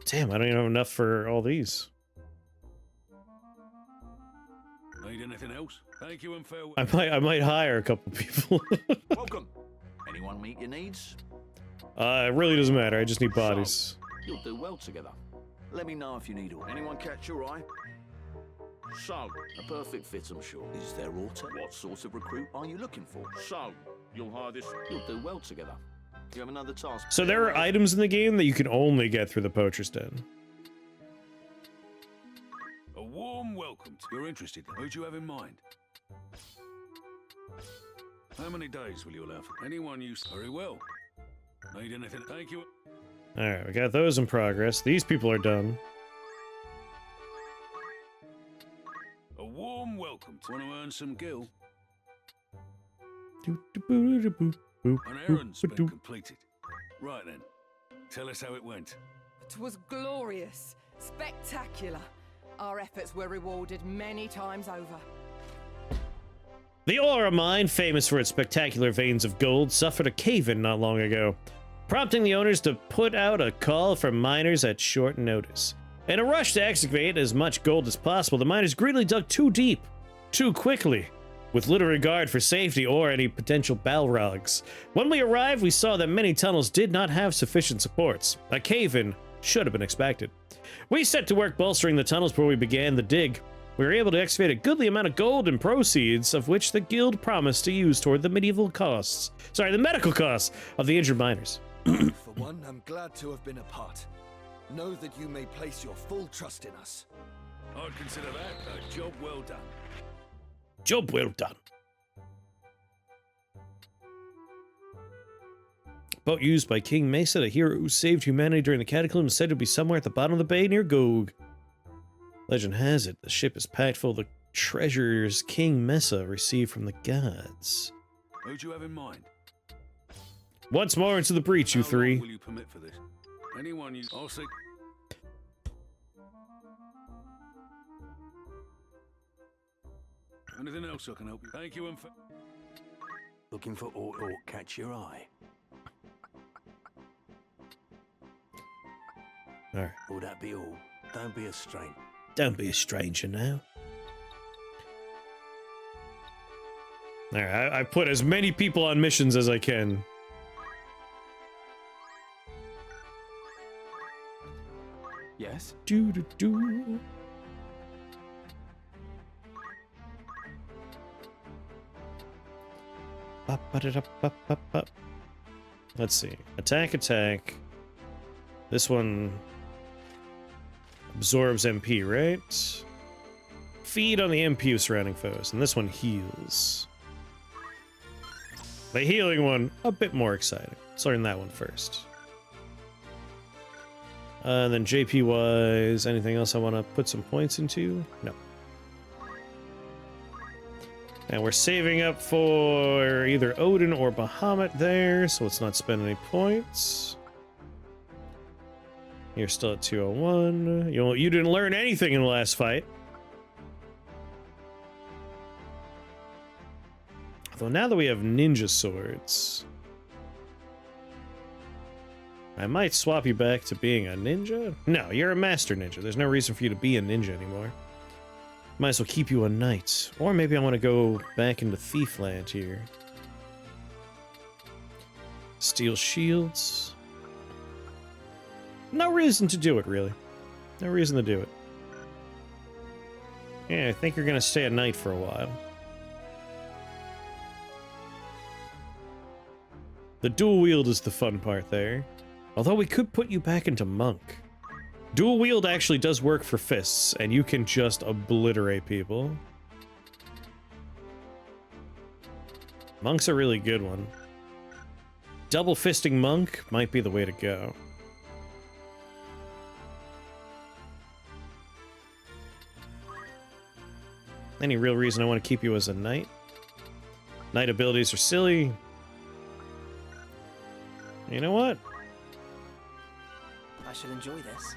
Speaker 1: Damn, I don't even have enough for all these.
Speaker 13: Need anything else? Thank you and farewell.
Speaker 1: I might hire a couple people.
Speaker 17: Welcome. Anyone meet your needs?
Speaker 1: It really doesn't matter. I just need bodies.
Speaker 17: You'll do well together. Let me know if you need all. Anyone catch your eye? So, a perfect fit, I'm sure. Is there auto? What sort of recruit are you looking for? So, you'll hire this. You'll do well together. You have another task.
Speaker 1: So there are items in the game that you can only get through the poacher's den.
Speaker 13: A warm welcome. You're interested. Who do you have in mind? How many days will you allow for? Anyone you... Very well. Need anything? Thank you.
Speaker 1: Alright, we got those in progress. These people are done.
Speaker 13: A warm welcome. Want to earn some gil? An errand's been completed. Right then. Tell us how it went.
Speaker 18: 'Twas glorious. Spectacular. Our efforts were rewarded many times over.
Speaker 1: The Aura Mine, famous for its spectacular veins of gold, suffered a cave-in not long ago, prompting the owners to put out a call for miners at short notice. In a rush to excavate as much gold as possible, the miners greedily dug too deep, too quickly, with little regard for safety or any potential Balrogs. When we arrived, we saw that many tunnels did not have sufficient supports. A cave-in should have been expected. We set to work bolstering the tunnels before we began the dig. We were able to excavate a goodly amount of gold and proceeds, of which the guild promised to use toward the medical costs. Sorry, the medical costs of the injured miners.
Speaker 19: For one, I'm glad to have been a part. Know that you may place your full trust in us.
Speaker 13: I'd consider that a job well done.
Speaker 1: Job well done. Boat used by King Mesa, the hero who saved humanity during the Cataclysm, is said to be somewhere at the bottom of the bay near Gog. Legend has it the ship is packed full of the treasures King Mesa received from the gods.
Speaker 13: Who do you have in mind?
Speaker 1: Once more into the breach, you three.
Speaker 13: How long will you permit for this? Anyone you... I'll say... Anything else I can help you? Thank you and for...
Speaker 12: Looking for aught catch your eye?
Speaker 1: Alright.
Speaker 12: Will that be all? Don't be a stranger.
Speaker 1: Don't be a stranger now. Alright, I put as many people on missions as I can.
Speaker 2: Yes?
Speaker 1: Do. Let's see. Attack. This one absorbs MP, right? Feed on the MP of surrounding foes, and this one heals. The healing one, a bit more exciting. Let's learn that one first. And then JP-wise, anything else I want to put some points into? No. And we're saving up for either Odin or Bahamut there, so let's not spend any points. You're still at 201. You didn't learn anything in the last fight. Although now that we have ninja swords, I might swap you back to being a ninja. No, you're a master ninja. There's no reason for you to be a ninja anymore. Might as well keep you a knight. Or maybe I want to go back into Thiefland here. Steel shields. No reason to do it, really. No reason to do it. Yeah, I think you're gonna stay at night for a while. The dual wield is the fun part there. Although we could put you back into monk. Dual wield actually does work for fists, and you can just obliterate people. Monk's a really good one. Double fisting monk might be the way to go. Any real reason I want to keep you as a knight? Knight abilities are silly. You know what?
Speaker 2: I should enjoy this.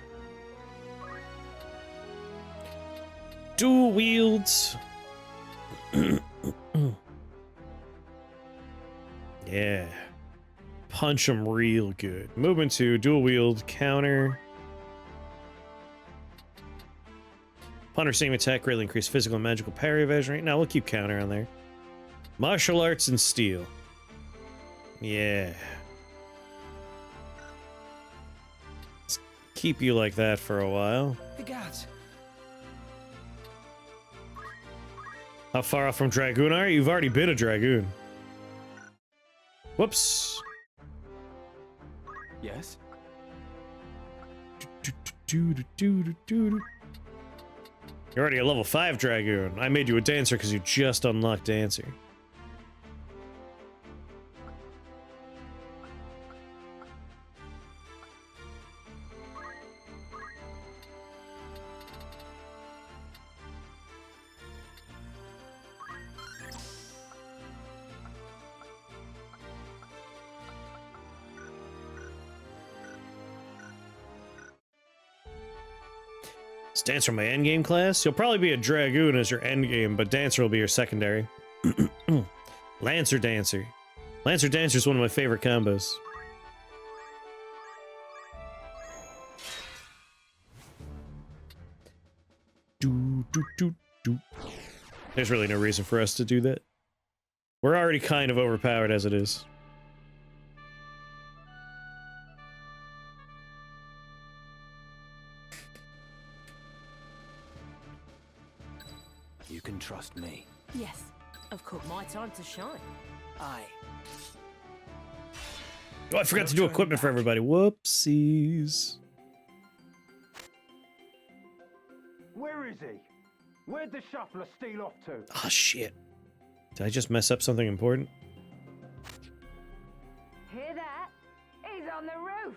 Speaker 1: Dual wields. Yeah. Punch them real good. Movement 2, dual wield, counter. Punter same attack greatly increase physical and magical parry evasion rate. No, we'll keep counter on there. Martial arts and steel. Yeah. Let's keep you like that for a while.
Speaker 2: The gods.
Speaker 1: How far off from Dragoon are you? You've already been a Dragoon. Whoops.
Speaker 2: Yes?
Speaker 1: You're already a level 5 Dragoon. I made you a Dancer because you just unlocked Dancer. Dancer my endgame class? You'll probably be a Dragoon as your endgame, but Dancer will be your secondary. Lancer Dancer. Lancer Dancer is one of my favorite combos. There's really no reason for us to do that. We're already kind of overpowered as it is.
Speaker 2: You can trust me.
Speaker 15: Yes, of course. My time to shine.
Speaker 2: Aye.
Speaker 1: Oh, I forgot to do equipment for everybody. Whoopsies.
Speaker 20: Where is he? Where'd the shuffler steal off to?
Speaker 1: Oh, shit. Did I just mess up something important?
Speaker 21: Hear that? He's on the roof.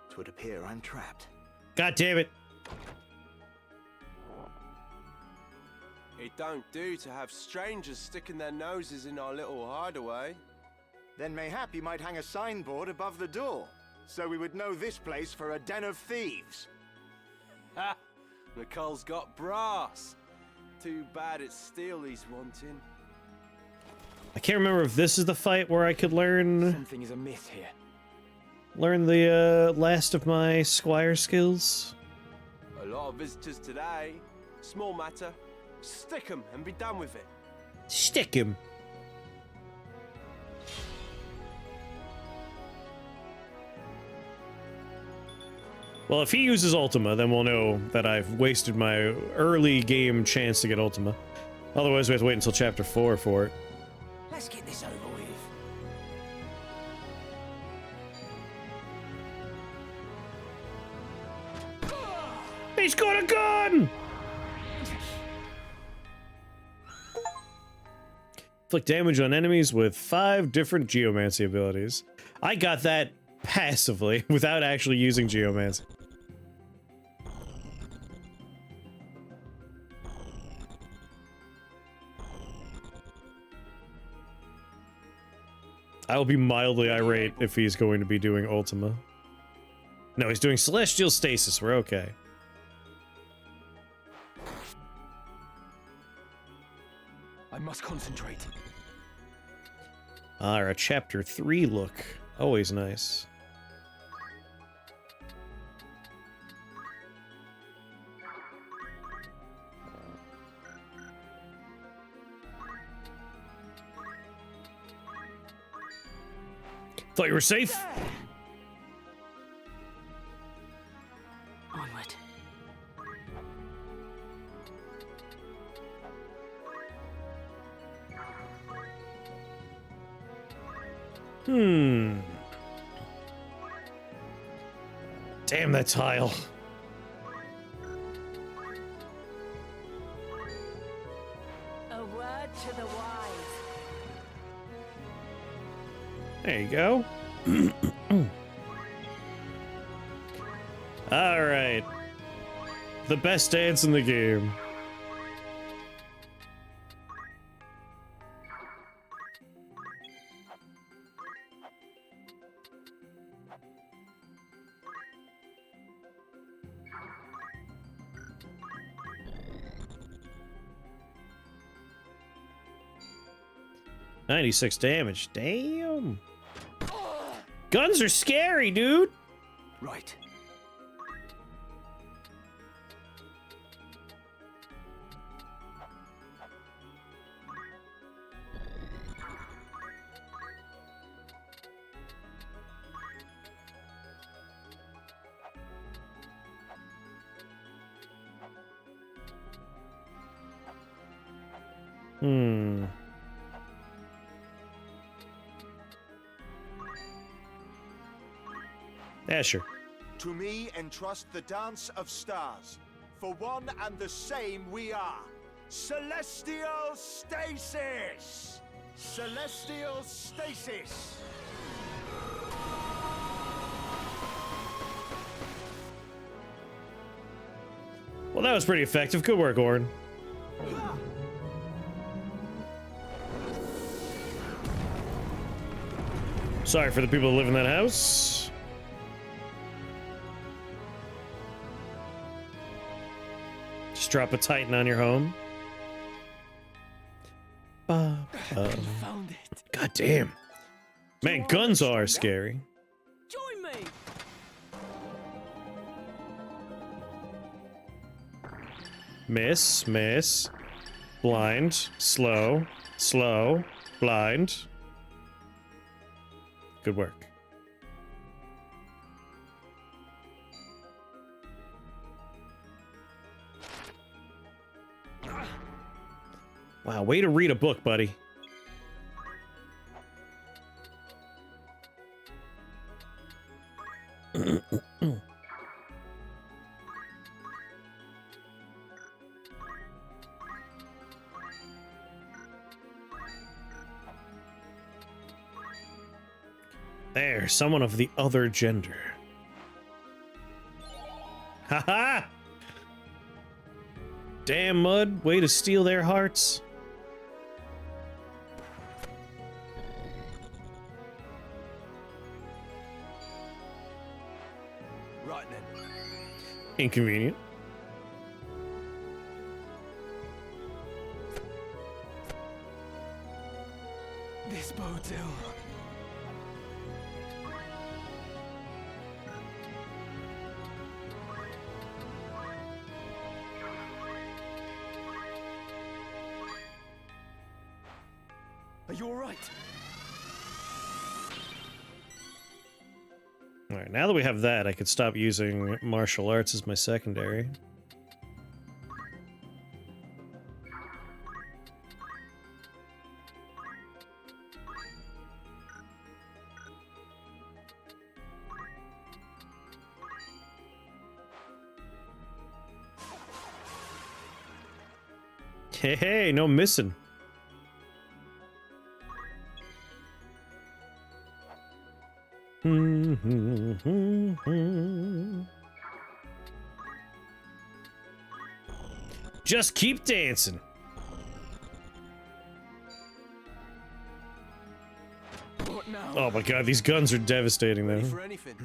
Speaker 10: It would appear I'm trapped.
Speaker 1: God damn it.
Speaker 22: It don't do to have strangers sticking their noses in our little hideaway.
Speaker 10: Then mayhap you might hang a signboard above the door, so we would know this place for a den of thieves.
Speaker 22: Ha! Nicole's got brass. Too bad it's steel he's wanting.
Speaker 1: I can't remember if this is the fight where I could learn...
Speaker 2: Something is amiss here.
Speaker 1: Learn the last of my squire skills.
Speaker 22: A lot of visitors today. Small matter. Stick 'em and be done with it.
Speaker 1: Stick him. Well, if he uses Ultima, then we'll know that I've wasted my early game chance to get Ultima. Otherwise, we have to wait until chapter 4 for it.
Speaker 2: Let's get this over with.
Speaker 1: He's got a gun! Inflict damage on enemies with 5 different Geomancy abilities. I got that passively, without actually using Geomancy. I will be mildly irate if he's going to be doing Ultima. No, he's doing Celestial Stasis. We're okay.
Speaker 2: I must concentrate.
Speaker 1: Our chapter 3 look. Always nice. Thought you were safe.
Speaker 15: Onward.
Speaker 1: Damn that tile.
Speaker 15: A word to the wise.
Speaker 1: There you go. All right. The best dance in the game. $96 damage. Damn. Guns are scary, dude.
Speaker 12: Right.
Speaker 1: Asher.
Speaker 3: To me entrust the dance of stars. For one and the same we are. Celestial stasis! Celestial stasis!
Speaker 1: Well, that was pretty effective. Good work, Orin. Sorry for the people who live in that house. Just drop a Titan on your home.
Speaker 2: Found it.
Speaker 1: God damn. Man, guns are scary.
Speaker 2: Join me.
Speaker 1: Miss, miss. Blind, slow, slow, blind. Good work. Wow, way to read a book, buddy. There, someone of the other gender. Haha! Damn, Mud, way to steal their hearts.
Speaker 3: Right then.
Speaker 1: Inconvenient.
Speaker 2: This bodes ill. Are you all right?
Speaker 1: All right, now that we have that, I could stop using martial arts as my secondary. Hey, no missing. Just keep dancing.
Speaker 2: What now?
Speaker 1: Oh my god, these guns are devastating though.
Speaker 2: For anything.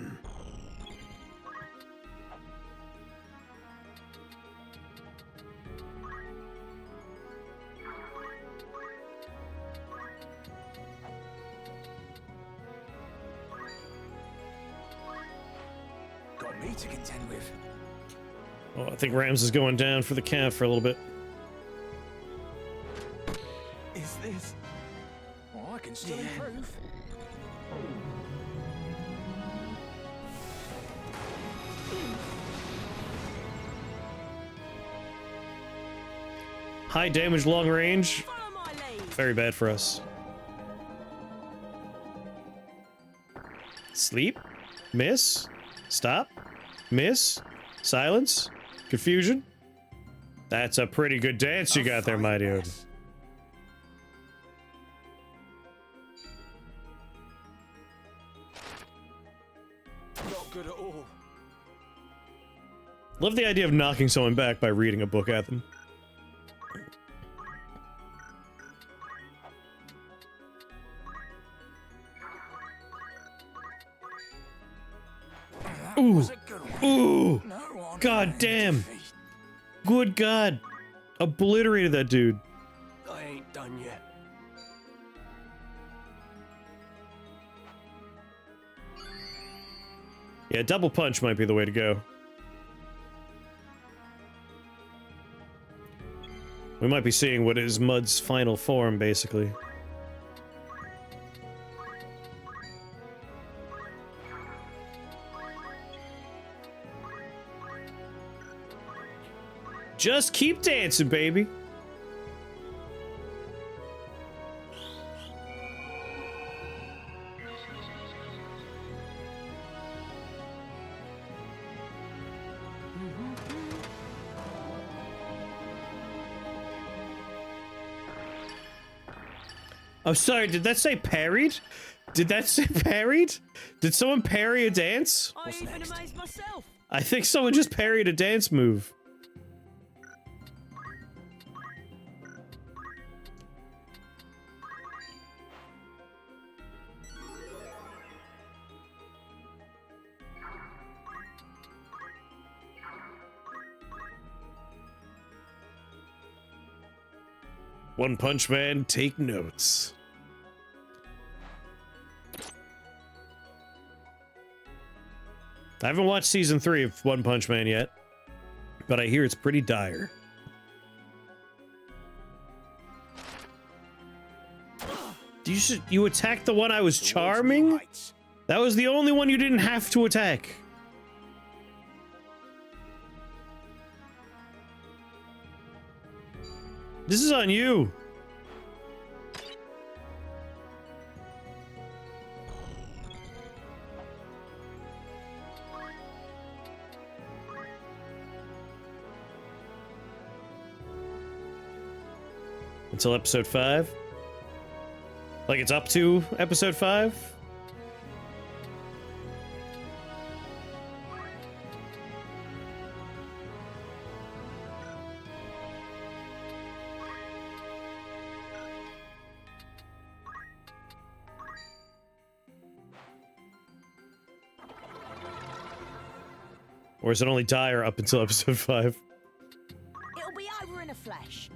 Speaker 2: Got me to contend with.
Speaker 1: Oh, I think Rams is going down for the count for a little bit.
Speaker 2: Is this? Oh, I can still improve.
Speaker 1: High damage, long range. Very bad for us. Sleep. Miss. Stop. Miss. Silence. Confusion. That's a pretty good dance you got there, my dude.
Speaker 22: Not good at all.
Speaker 1: Love the idea of knocking someone back by reading a book at them. Ooh. Ooh. God damn. Good God. Obliterated that dude.
Speaker 22: I ain't done yet.
Speaker 1: Yeah, double punch might be the way to go. We might be seeing what is Mud's final form, basically. Just keep dancing, baby. Oh, sorry, did that say parried? Did that say parried? Did someone parry a dance?
Speaker 4: I even amazed myself.
Speaker 1: I think someone just parried a dance move. One Punch Man, take notes. I haven't watched season 3 of One Punch Man yet, but I hear it's pretty dire. You attacked the one I was charming? That was the only one you didn't have to attack. This is on you. Until episode 5? Like it's up to episode 5? Or is it only dire up until episode 5?
Speaker 4: It'll be over in a flash.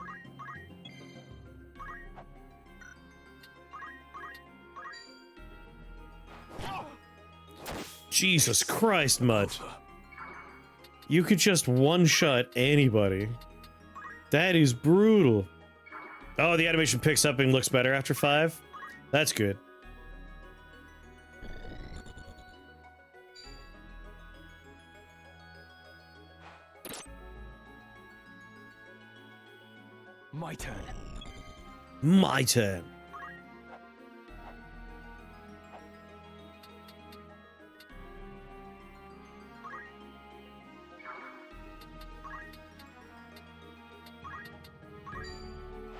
Speaker 1: Jesus Christ, Mud. You could just one-shot anybody. That is brutal. Oh, the animation picks up and looks better after 5? That's good.
Speaker 2: My turn.
Speaker 1: My turn.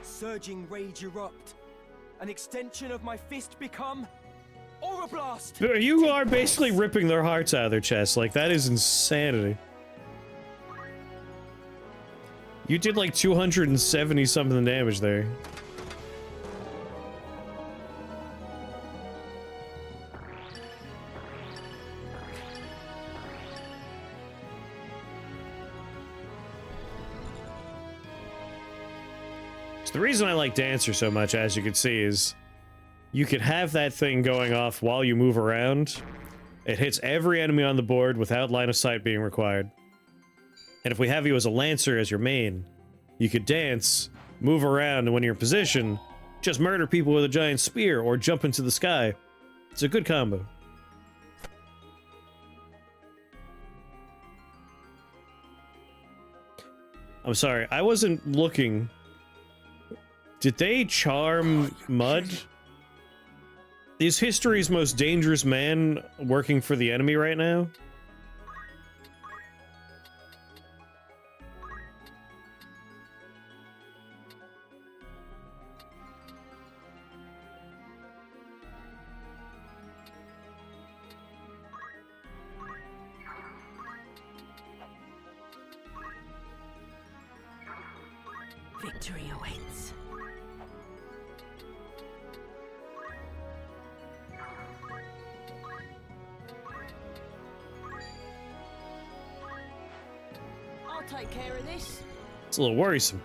Speaker 2: Surging rage erupt. An extension of my fist become Aura Blast.
Speaker 1: You are basically ripping their hearts out of their chests. Like, that is insanity. You did like 270 something damage there. The reason I like Dancer so much, as you can see, is you can have that thing going off while you move around. It hits every enemy on the board without line of sight being required. And if we have you as a Lancer as your main, you could dance, move around, and when you're in position, just murder people with a giant spear or jump into the sky. It's a good combo. I'm sorry, I wasn't looking Did they charm Mud? Is history's most dangerous man working for the enemy right now?
Speaker 4: Victory awaits. I'll take care of this.
Speaker 1: It's a little worrisome.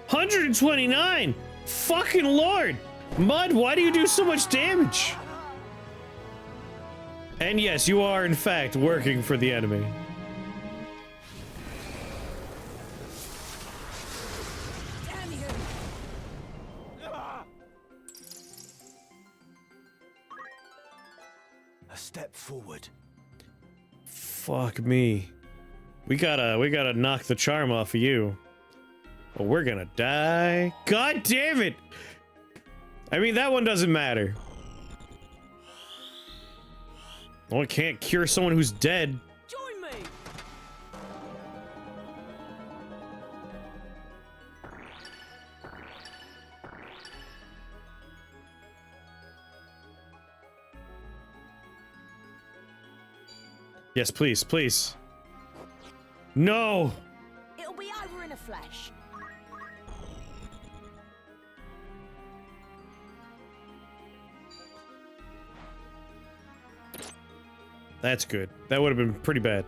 Speaker 1: $129! Fucking Lord! Mud, why do you do so much damage? And yes, you are in fact working for the enemy.
Speaker 10: A step forward.
Speaker 1: Fuck me. We gotta knock the charm off of you. Or we're gonna die. God damn it! I mean, that one doesn't matter. Well, I can't cure someone who's dead.
Speaker 4: Join me.
Speaker 1: Yes, please, please. No!
Speaker 4: It'll be over in a flash.
Speaker 1: That's good. That would have been pretty bad.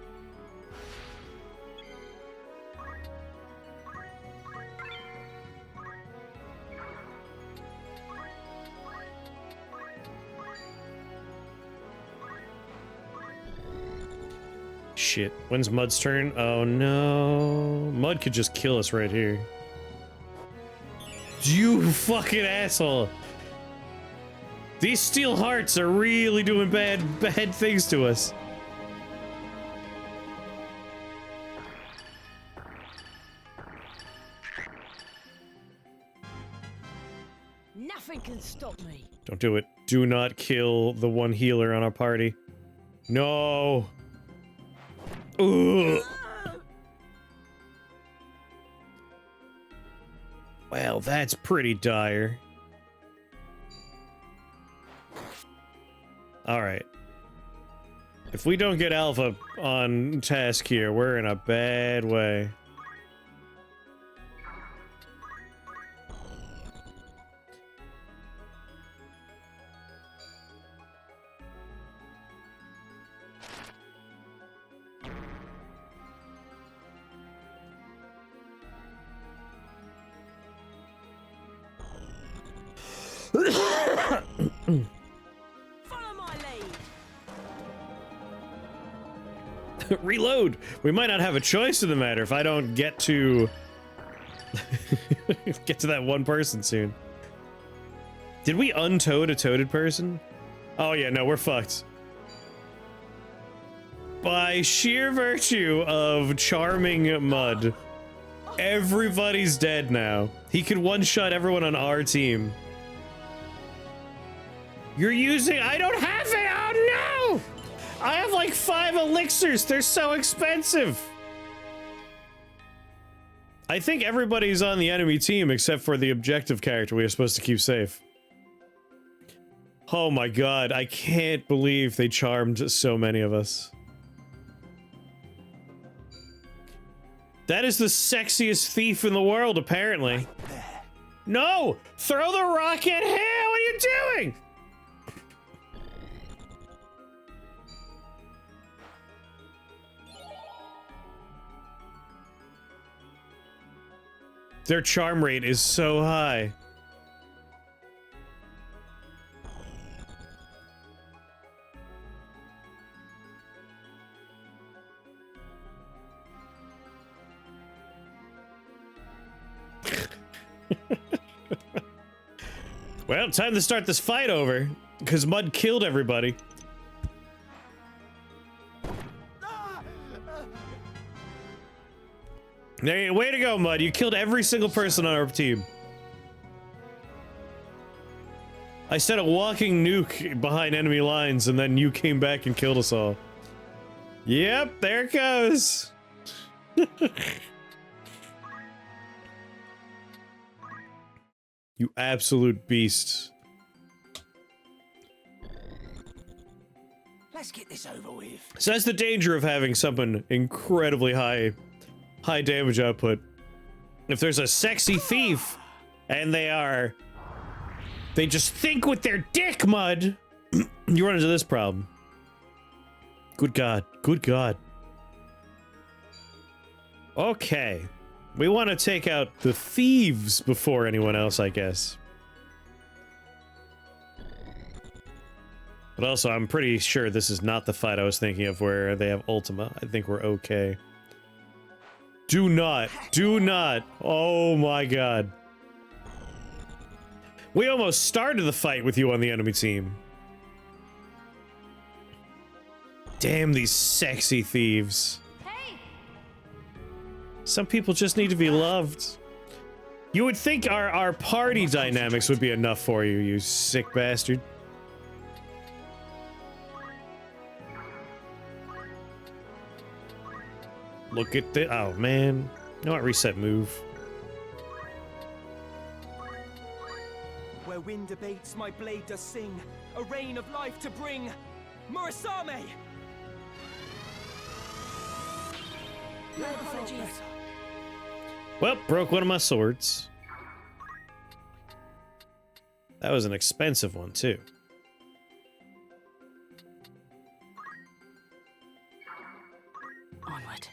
Speaker 1: Shit. When's Mud's turn? Oh no. Mud could just kill us right here. You fucking asshole. These steel hearts are really doing bad things to us.
Speaker 4: Nothing can stop me.
Speaker 1: Don't do it. Do not kill the one healer on our party. No. Ugh. Well, that's pretty dire. Alright. If we don't get Alpha on task here, we're in a bad way. Reload! We might not have a choice in the matter if I don't get to... get to that one person soon. Did we untoad a toaded person? Oh yeah, no, we're fucked. By sheer virtue of charming Mud, everybody's dead now. He could one-shot everyone on our team. You're using... I don't have it! Oh no! I have like 5 elixirs. They're so expensive. I think everybody's on the enemy team except for the objective character we are supposed to keep safe. Oh my god, I can't believe they charmed so many of us. That is the sexiest thief in the world, apparently. No! Throw the rock at him! What are you doing? Their charm rate is so high. Well, time to start this fight over, because Mud killed everybody. Hey, way to go, Mud. You killed every single person on our team. I set a walking nuke behind enemy lines, and then you came back and killed us all. Yep, there it goes. You absolute beast.
Speaker 2: Let's get this over with.
Speaker 1: So that's the danger of having someone incredibly high damage output. If there's a sexy thief, and they just think with their dick, Mud, you run into this problem. Good God. Good God. Okay. We want to take out the thieves before anyone else, I guess. But also, I'm pretty sure this is not the fight I was thinking of where they have Ultima. I think we're okay. Do not. Oh my God. We almost started the fight with you on the enemy team. Damn these sexy thieves. Some people just need to be loved. You would think our party dynamics would be enough for you, you sick bastard. Look at the— oh man. You know what? Reset move.
Speaker 2: Where wind abates, my blade does sing. A rain of life to bring. Murasame!
Speaker 4: No apologies.
Speaker 1: Well, broke one of my swords. That was an expensive one, too.
Speaker 4: Onward.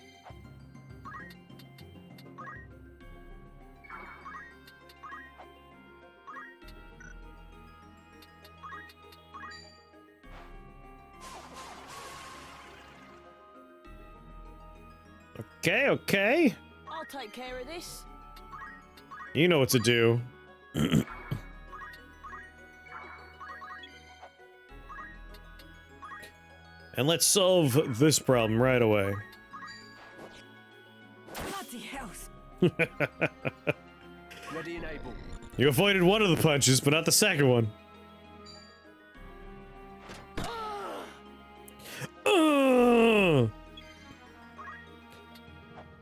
Speaker 1: Okay, okay.
Speaker 4: I'll take care of this.
Speaker 1: You know what to do. And let's solve this problem right away.
Speaker 18: Bloody hell.
Speaker 22: Ready and able.
Speaker 1: You avoided one of the punches, but not the second one.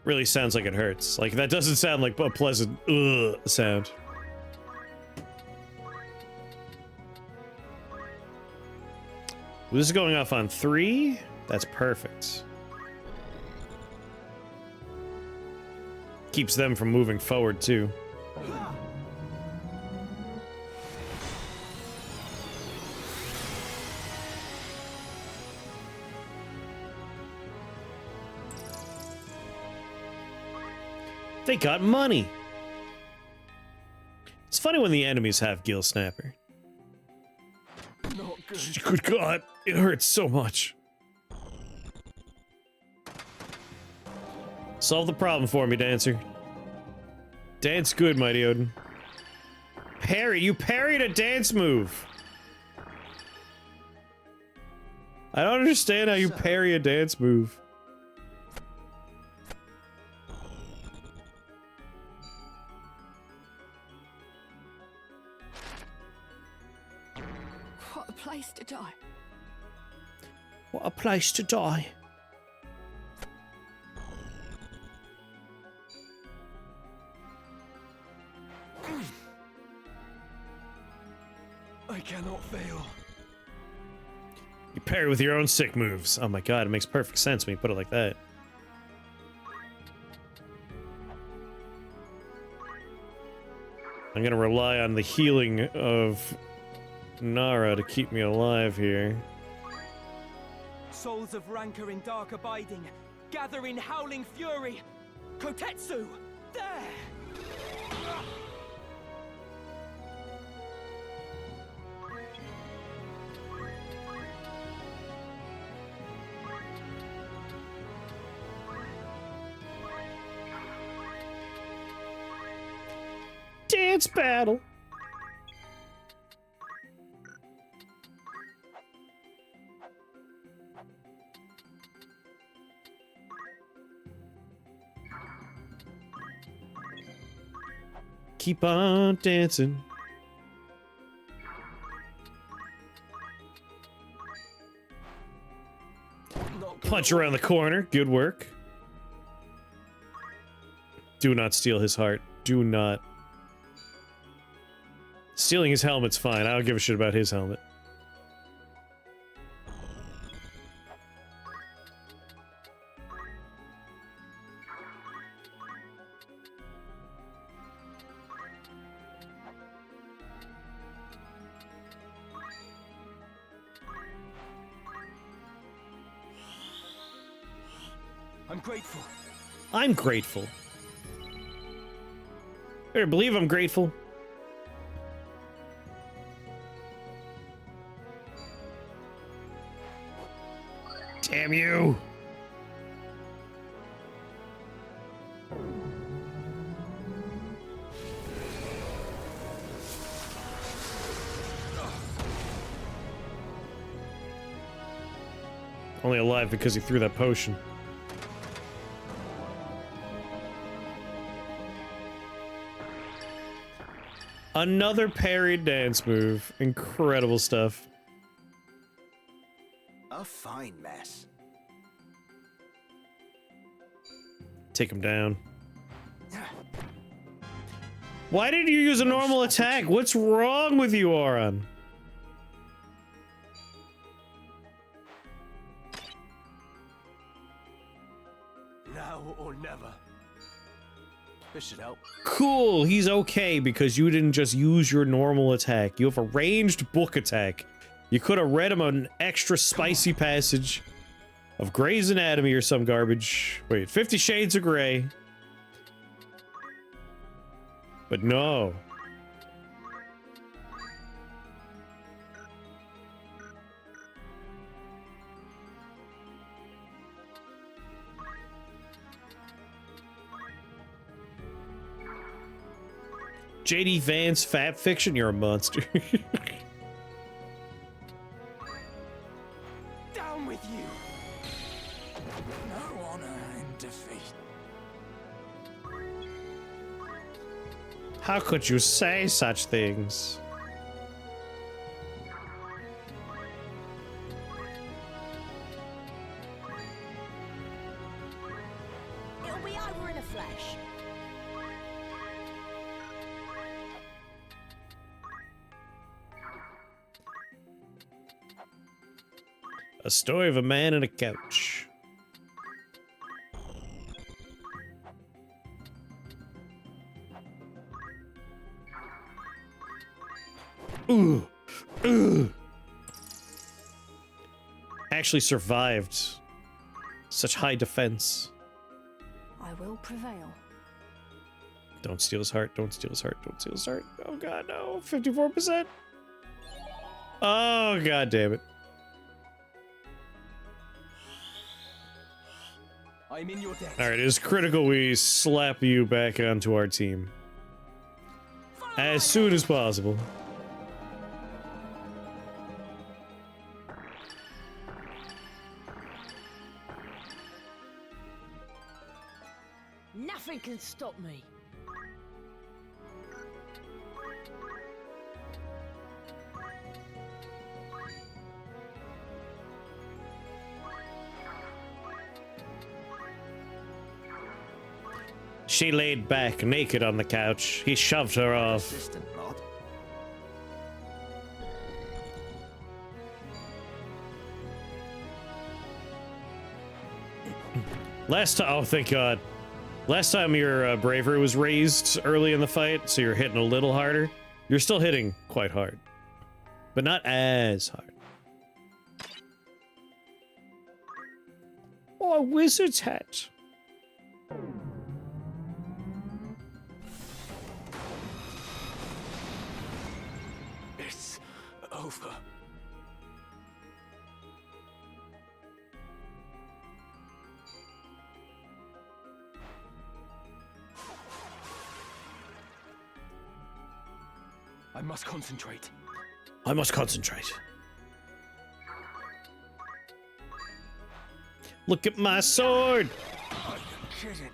Speaker 1: Really sounds like it hurts. Like, that doesn't sound like a pleasant sound. This is going off on 3. That's perfect. Keeps them from moving forward, too. They got money. It's funny when the enemies have Gill Snapper.
Speaker 22: Not good.
Speaker 1: Good God, it hurts so much. Solve the problem for me, Dancer. Dance good, Mighty Odin. Parry, you parried a dance move. I don't understand how you parry a dance move.
Speaker 18: What a place to die.
Speaker 1: What a place to die.
Speaker 22: I cannot fail.
Speaker 1: You parry with your own sick moves. Oh my God, it makes perfect sense when you put it like that. I'm gonna rely on the healing of Nara to keep me alive here.
Speaker 2: Souls of rancor in dark abiding, gather in howling fury. Kotetsu! There!
Speaker 1: Dance battle! Keep on dancing. Punch around the corner. Good work. Do not steal his heart. Do not. Stealing his helmet's fine. I don't give a shit about his helmet.
Speaker 2: I'm grateful.
Speaker 1: I'm grateful. Better believe I'm grateful. Damn you! Only alive because he threw that potion. Another parried dance move. Incredible stuff.
Speaker 10: A fine mess.
Speaker 1: Take him down. Why did you use a normal attack? What's wrong with you, Auron?
Speaker 2: Now or never. This should help.
Speaker 1: Cool, he's okay because you didn't just use your normal attack. You have a ranged book attack. You could have read him an extra spicy passage of Grey's Anatomy or some garbage. Wait, 50 Shades of Grey. But no. JD Vance Fab Fiction, you're a monster.
Speaker 2: Down with you. No honor in defeat.
Speaker 1: How could you say such things?
Speaker 4: It'll be over in a flash.
Speaker 1: A story of a man and a couch. Ooh. Ooh. Actually survived. Such high defense.
Speaker 15: I will prevail.
Speaker 1: Don't steal his heart. Don't steal his heart. Don't steal his heart. Oh god, no. 54%. Oh god damn it.
Speaker 2: I'm in your debt.
Speaker 1: Alright, it is critical we slap you back onto our team. As soon as possible.
Speaker 4: Nothing can stop me.
Speaker 1: She laid back, naked on the couch. He shoved her off.
Speaker 10: Assistant mod.
Speaker 1: Last time, oh thank god. Last time your bravery was raised early in the fight, so you're hitting a little harder. You're still hitting quite hard, but not as hard. Oh, a wizard's hat.
Speaker 2: It's over. I must concentrate.
Speaker 1: I must concentrate. Look at my sword!
Speaker 2: Are you kidding?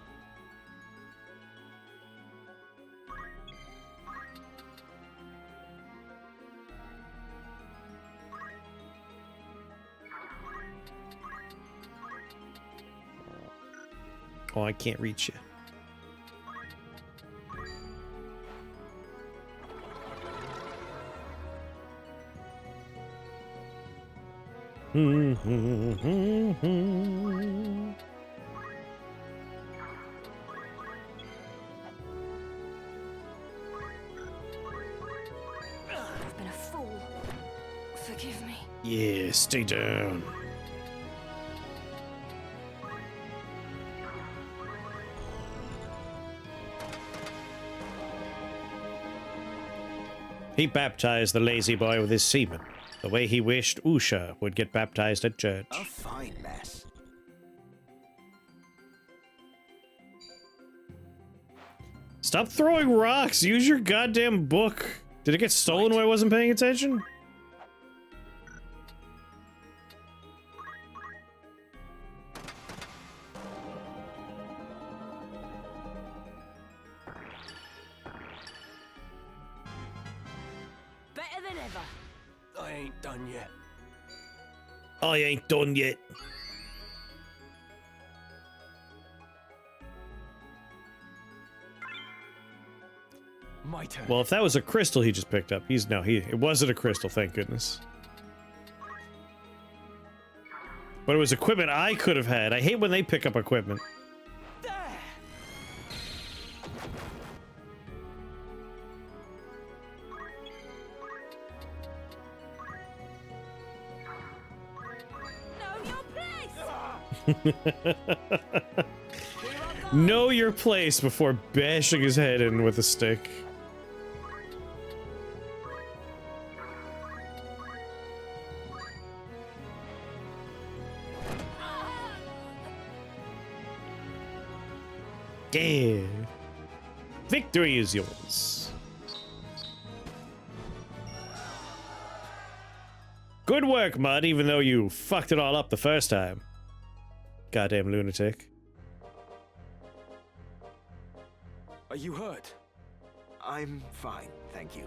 Speaker 1: Oh, I can't reach you.
Speaker 21: I've been a fool. Forgive me.
Speaker 1: Yeah, stay down. He baptized the lazy boy with his semen, the way he wished Usha would get baptized at church.
Speaker 10: A fine mess.
Speaker 1: Stop throwing rocks! Use your goddamn book! Did it get stolen when I wasn't paying attention?
Speaker 21: Better than ever.
Speaker 19: I ain't done yet.
Speaker 1: I ain't done yet.
Speaker 2: My turn.
Speaker 1: Well, if that was a crystal he just picked up, it wasn't a crystal, thank goodness. But it was equipment I could have had. I hate when they pick up equipment. Know your place before bashing his head in with a stick. Yeah. Victory is yours. Good work, Mud, even though you fucked it all up the first time. Goddamn lunatic.
Speaker 2: Are you hurt?
Speaker 10: I'm fine, thank you.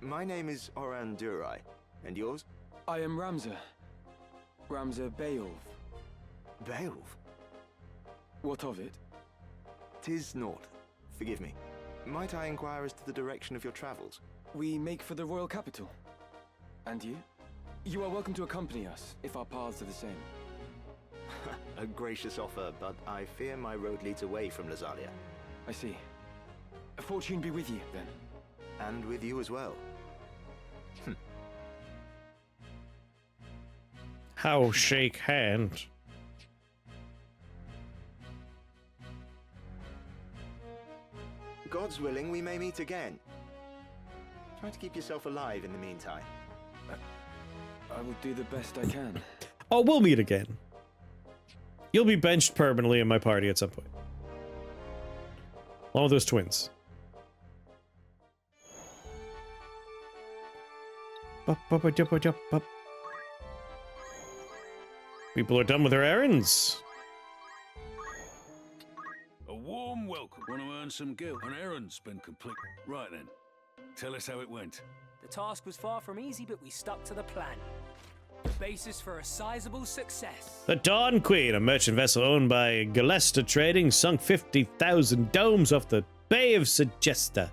Speaker 10: My name is Oran Durai. And yours?
Speaker 2: I am Ramza. Ramza Beowulf.
Speaker 10: Beowulf?
Speaker 2: What of it?
Speaker 10: 'Tis naught. Forgive me. Might I inquire as to the direction of your travels?
Speaker 2: We make for the royal capital. And you? You are welcome to accompany us, if our paths are the same.
Speaker 10: A gracious offer, but I fear my road leads away from Lazalia.
Speaker 2: I see. Fortune be with you, then.
Speaker 10: And with you as well.
Speaker 1: How shake hand?
Speaker 10: God's willing, we may meet again. Try to keep yourself alive in the meantime.
Speaker 2: I will do the best I can.
Speaker 1: Oh, we'll meet again. You'll be benched permanently in my party at some point. Along with those twins. People are done with their errands.
Speaker 13: A warm welcome. Want to earn some gil? An errand's been complete. Right then. Tell us how it went.
Speaker 5: The task was far from easy, but we stuck to the plan. The basis for a sizable success.
Speaker 1: The Dawn Queen, a merchant vessel owned by Galesta Trading, sunk 50,000 domes off the Bay of Segesta.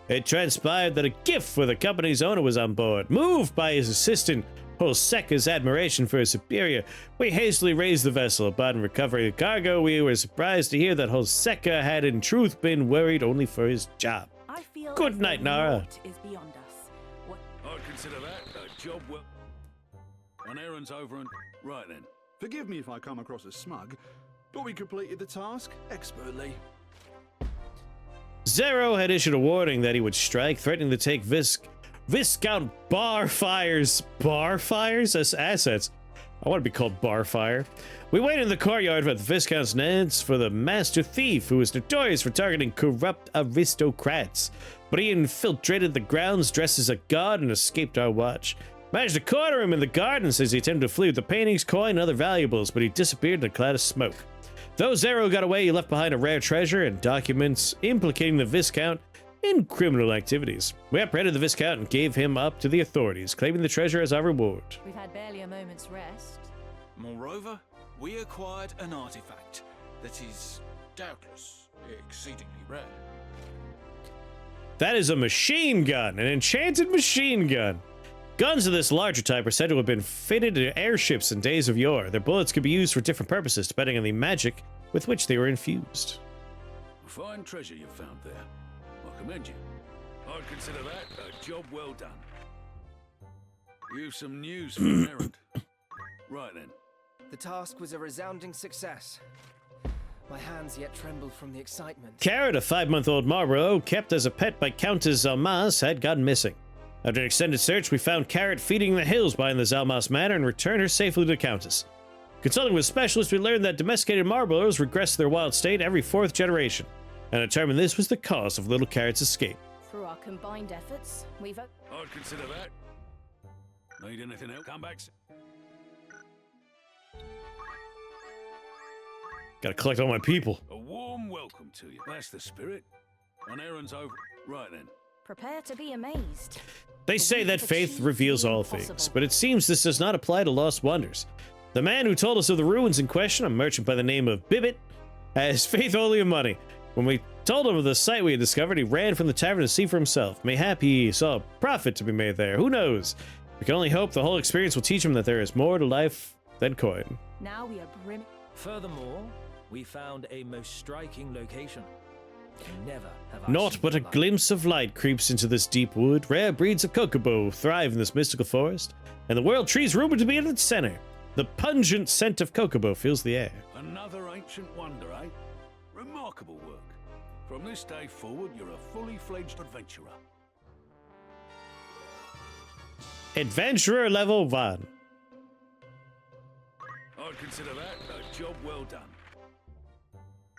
Speaker 1: It transpired that a gift for the company's owner was on board. Moved by his assistant, Holseka's admiration for his superior, we hastily raised the vessel. Upon recovering the cargo, we were surprised to hear that Holseka had in truth been worried only for his job.
Speaker 15: I feel
Speaker 1: Good night, Nara.
Speaker 15: Is beyond us. What?
Speaker 13: I'd consider that a job well. An errand's over and... Right then.
Speaker 8: Forgive me if I come across as smug, but we completed the task expertly.
Speaker 1: Zero had issued a warning that he would strike, threatening to take Viscount Barfire's as assets. I want to be called Barfire. We waited in the courtyard at the Viscount's nets for the master thief, who was notorious for targeting corrupt aristocrats. But he infiltrated the grounds dressed as a god and escaped our watch. Managed to corner him in the gardens as he attempted to flee with the paintings, coin, and other valuables, but he disappeared in a cloud of smoke. Though Zero got away, he left behind a rare treasure and documents implicating the Viscount in criminal activities. We apprehended the Viscount and gave him up to the authorities, claiming the treasure as our reward.
Speaker 15: We've had barely a moment's rest.
Speaker 12: Moreover, we acquired an artifact,
Speaker 7: that is doubtless exceedingly rare.
Speaker 1: That is a machine gun, an enchanted machine gun. Guns of this larger type are said to have been fitted to airships in days of yore. Their bullets could be used for different purposes depending on the magic with which they were infused.
Speaker 13: Fine treasure you've found there. I commend you. I'd consider that a job well done. You've some news for an errand. Right then.
Speaker 9: The task was a resounding success. My hands yet trembled from the excitement.
Speaker 1: Carrot, a 5-month-old Marlborough kept as a pet by Countess Zalmas, had gone missing. After an extended search, we found Carrot feeding in the hills behind the Zalmas Manor and returned her safely to the Countess. Consulting with specialists, we learned that domesticated Marlboroughs regress to their wild state every 4th generation, and determined this was the cause of little Carrot's escape.
Speaker 15: Through our combined efforts, we've...
Speaker 13: I'd consider that. Need anything else? Come back.
Speaker 1: Gotta collect all my people.
Speaker 13: A warm welcome to you. That's the spirit. An errand's over. Right then.
Speaker 15: Prepare to be amazed.
Speaker 1: They say that faith reveals all things, but it seems this does not apply to Lost Wonders. The man who told us of the ruins in question, a merchant by the name of Bibbit, has faith only in money. When we told him of the site we had discovered, he ran from the tavern to see for himself. Mayhap he saw a profit to be made there. Who knows? We can only hope the whole experience will teach him that there is more to life than coin.
Speaker 16: Now we are brimming.
Speaker 23: Furthermore, we found a most striking location. Never have I
Speaker 1: Naught
Speaker 23: seen
Speaker 1: but a
Speaker 23: the like.
Speaker 1: glimpse of light creeps into this deep wood. Rare breeds of kokobo thrive in this mystical forest, and the world tree's rumored to be in its center. The pungent scent of kokobo fills the air.
Speaker 13: Another ancient wonder, eh? Remarkable work. From this day forward, you're a fully fledged adventurer.
Speaker 1: Adventurer level 1.
Speaker 13: I'd consider that a job well done.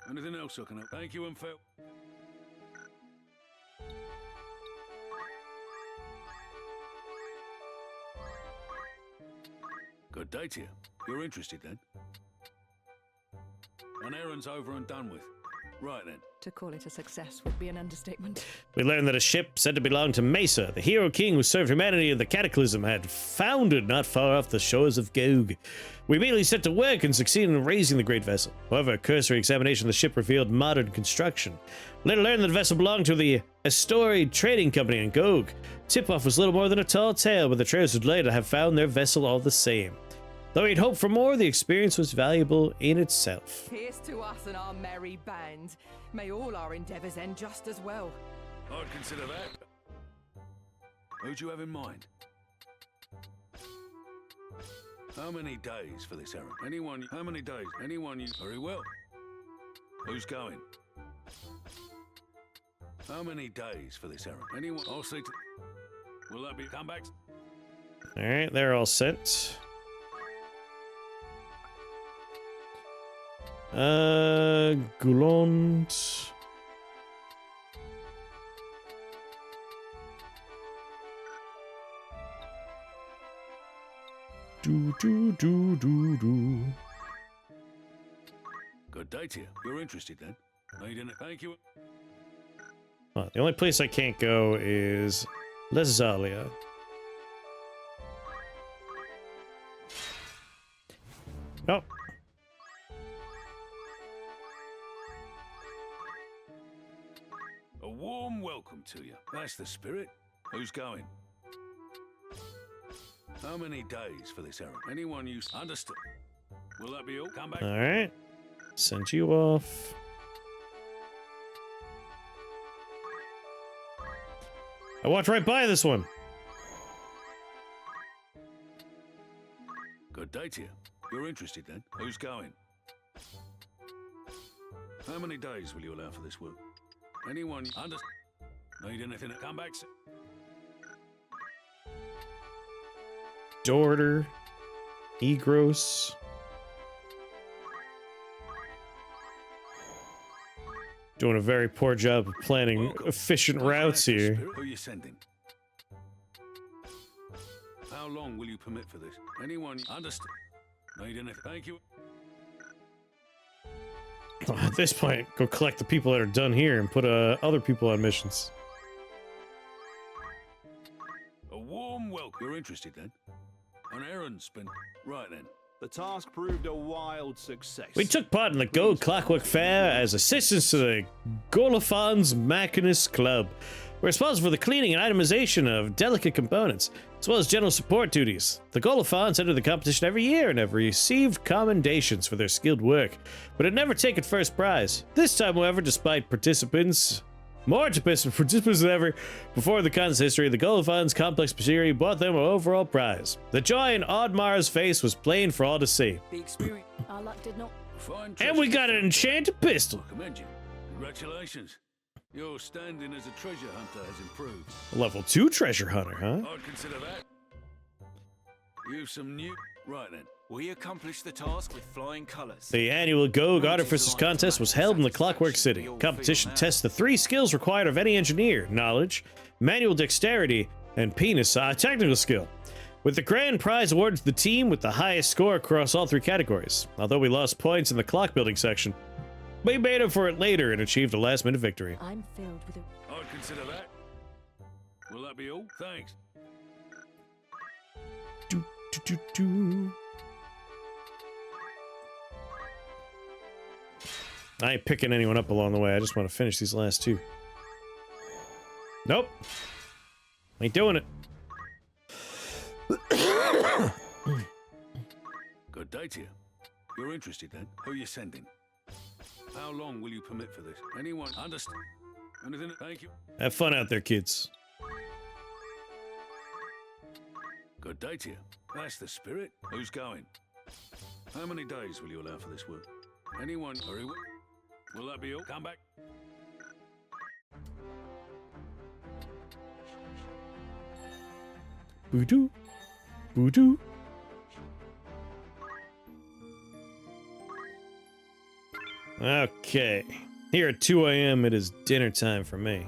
Speaker 13: Anything else I can help? Thank you and farewell. Good day to you. You're interested then? An errand's over and done with. Right then.
Speaker 16: To call it a success would be an understatement.
Speaker 1: We learned that a ship said to belong to Mesa, the hero king who served humanity in the Cataclysm, had foundered not far off the shores of Gog. We immediately set to work and succeeded in raising the great vessel. However, a cursory examination of the ship revealed modern construction. Later learned that the vessel belonged to the Astoria Trading Company in Gog. Tip-off was little more than a tall tale, but the traders would later have found their vessel all the same. Though he'd hoped for more, the experience was valuable in itself.
Speaker 18: Here's to us and our merry band. May all our endeavours end just as well.
Speaker 13: I'd consider that. Who'd you have in mind? How many days for this errand? Anyone? How many days? Anyone you... Very well. Who's going? How many days for this errand? Anyone? I'll see to... Will that be... Come back?
Speaker 1: Alright, they're all sent. Goulond. Do.
Speaker 13: Good day to you. You're interested then? Need any... Thank you.
Speaker 1: Oh, the only place I can't go is Lesalia. Nope.
Speaker 13: A warm welcome to you. That's the spirit. Who's going? How many days for this errand? Anyone you... Understood. Will that be all? Come back.
Speaker 1: Alright. Send you off. I walked right by this one.
Speaker 13: Good day to you. You're interested then? Who's going? How many days will you allow for this work? Anyone under... Need anything to come back?
Speaker 1: Daughter. Egros. Doing a very poor job of planning efficient routes here.
Speaker 13: Who are you sending? How long will you permit for this? Anyone understand? Need anything? Thank you.
Speaker 1: At this point, go collect the people that are done here and put other people on missions.
Speaker 13: A warm welcome. You're interested then? An errand's been... Right then.
Speaker 8: The task proved a wild success.
Speaker 1: We took part in the Gold Clockwork Fair as assistants to the Golophan's Machinist Club. We're responsible for the cleaning and itemization of delicate components, as well as general support duties. The Golophons enter the competition every year and have received commendations for their skilled work, but had never taken first prize. This time, however, despite more participants than ever before the contest history, the Golophons complex machinery brought them an overall prize. The joy in Audmar's face was plain for all to see.
Speaker 5: The experience.
Speaker 15: Our luck did not.
Speaker 1: And we got an enchanted pistol.
Speaker 13: I commend you. Congratulations. Your standing as a treasure hunter has improved.
Speaker 1: Level 2 treasure hunter, huh?
Speaker 13: I'd consider that. You've some new... Right then.
Speaker 2: We accomplished the task with flying colors.
Speaker 1: The annual Gogue Artificers Contest was held in the Clockwork City. Competition tests the 3 skills required of any engineer: knowledge, manual dexterity, and penis technical skill. With the grand prize awarded to the team with the highest score across all 3 categories. Although we lost points in the clock building section, we made up for it later and achieved a last-minute victory.
Speaker 16: I'm filled with a...
Speaker 13: I'd consider that. Will that be all? Thanks.
Speaker 1: I ain't picking anyone up along the way. I just want to finish these last 2. Nope. Ain't doing it.
Speaker 13: Good day to you. You're interested then? Who are you sending? How long will you permit for this? Anyone understand? Anything? Thank you.
Speaker 1: Have fun out there, kids.
Speaker 13: Good day to you. That's the spirit. Who's going? How many days will you allow for this work? Anyone? Hurry. Will that be all? Come back.
Speaker 1: Voodoo. Voodoo. Okay. Here at 2 a.m. it is dinner time for me.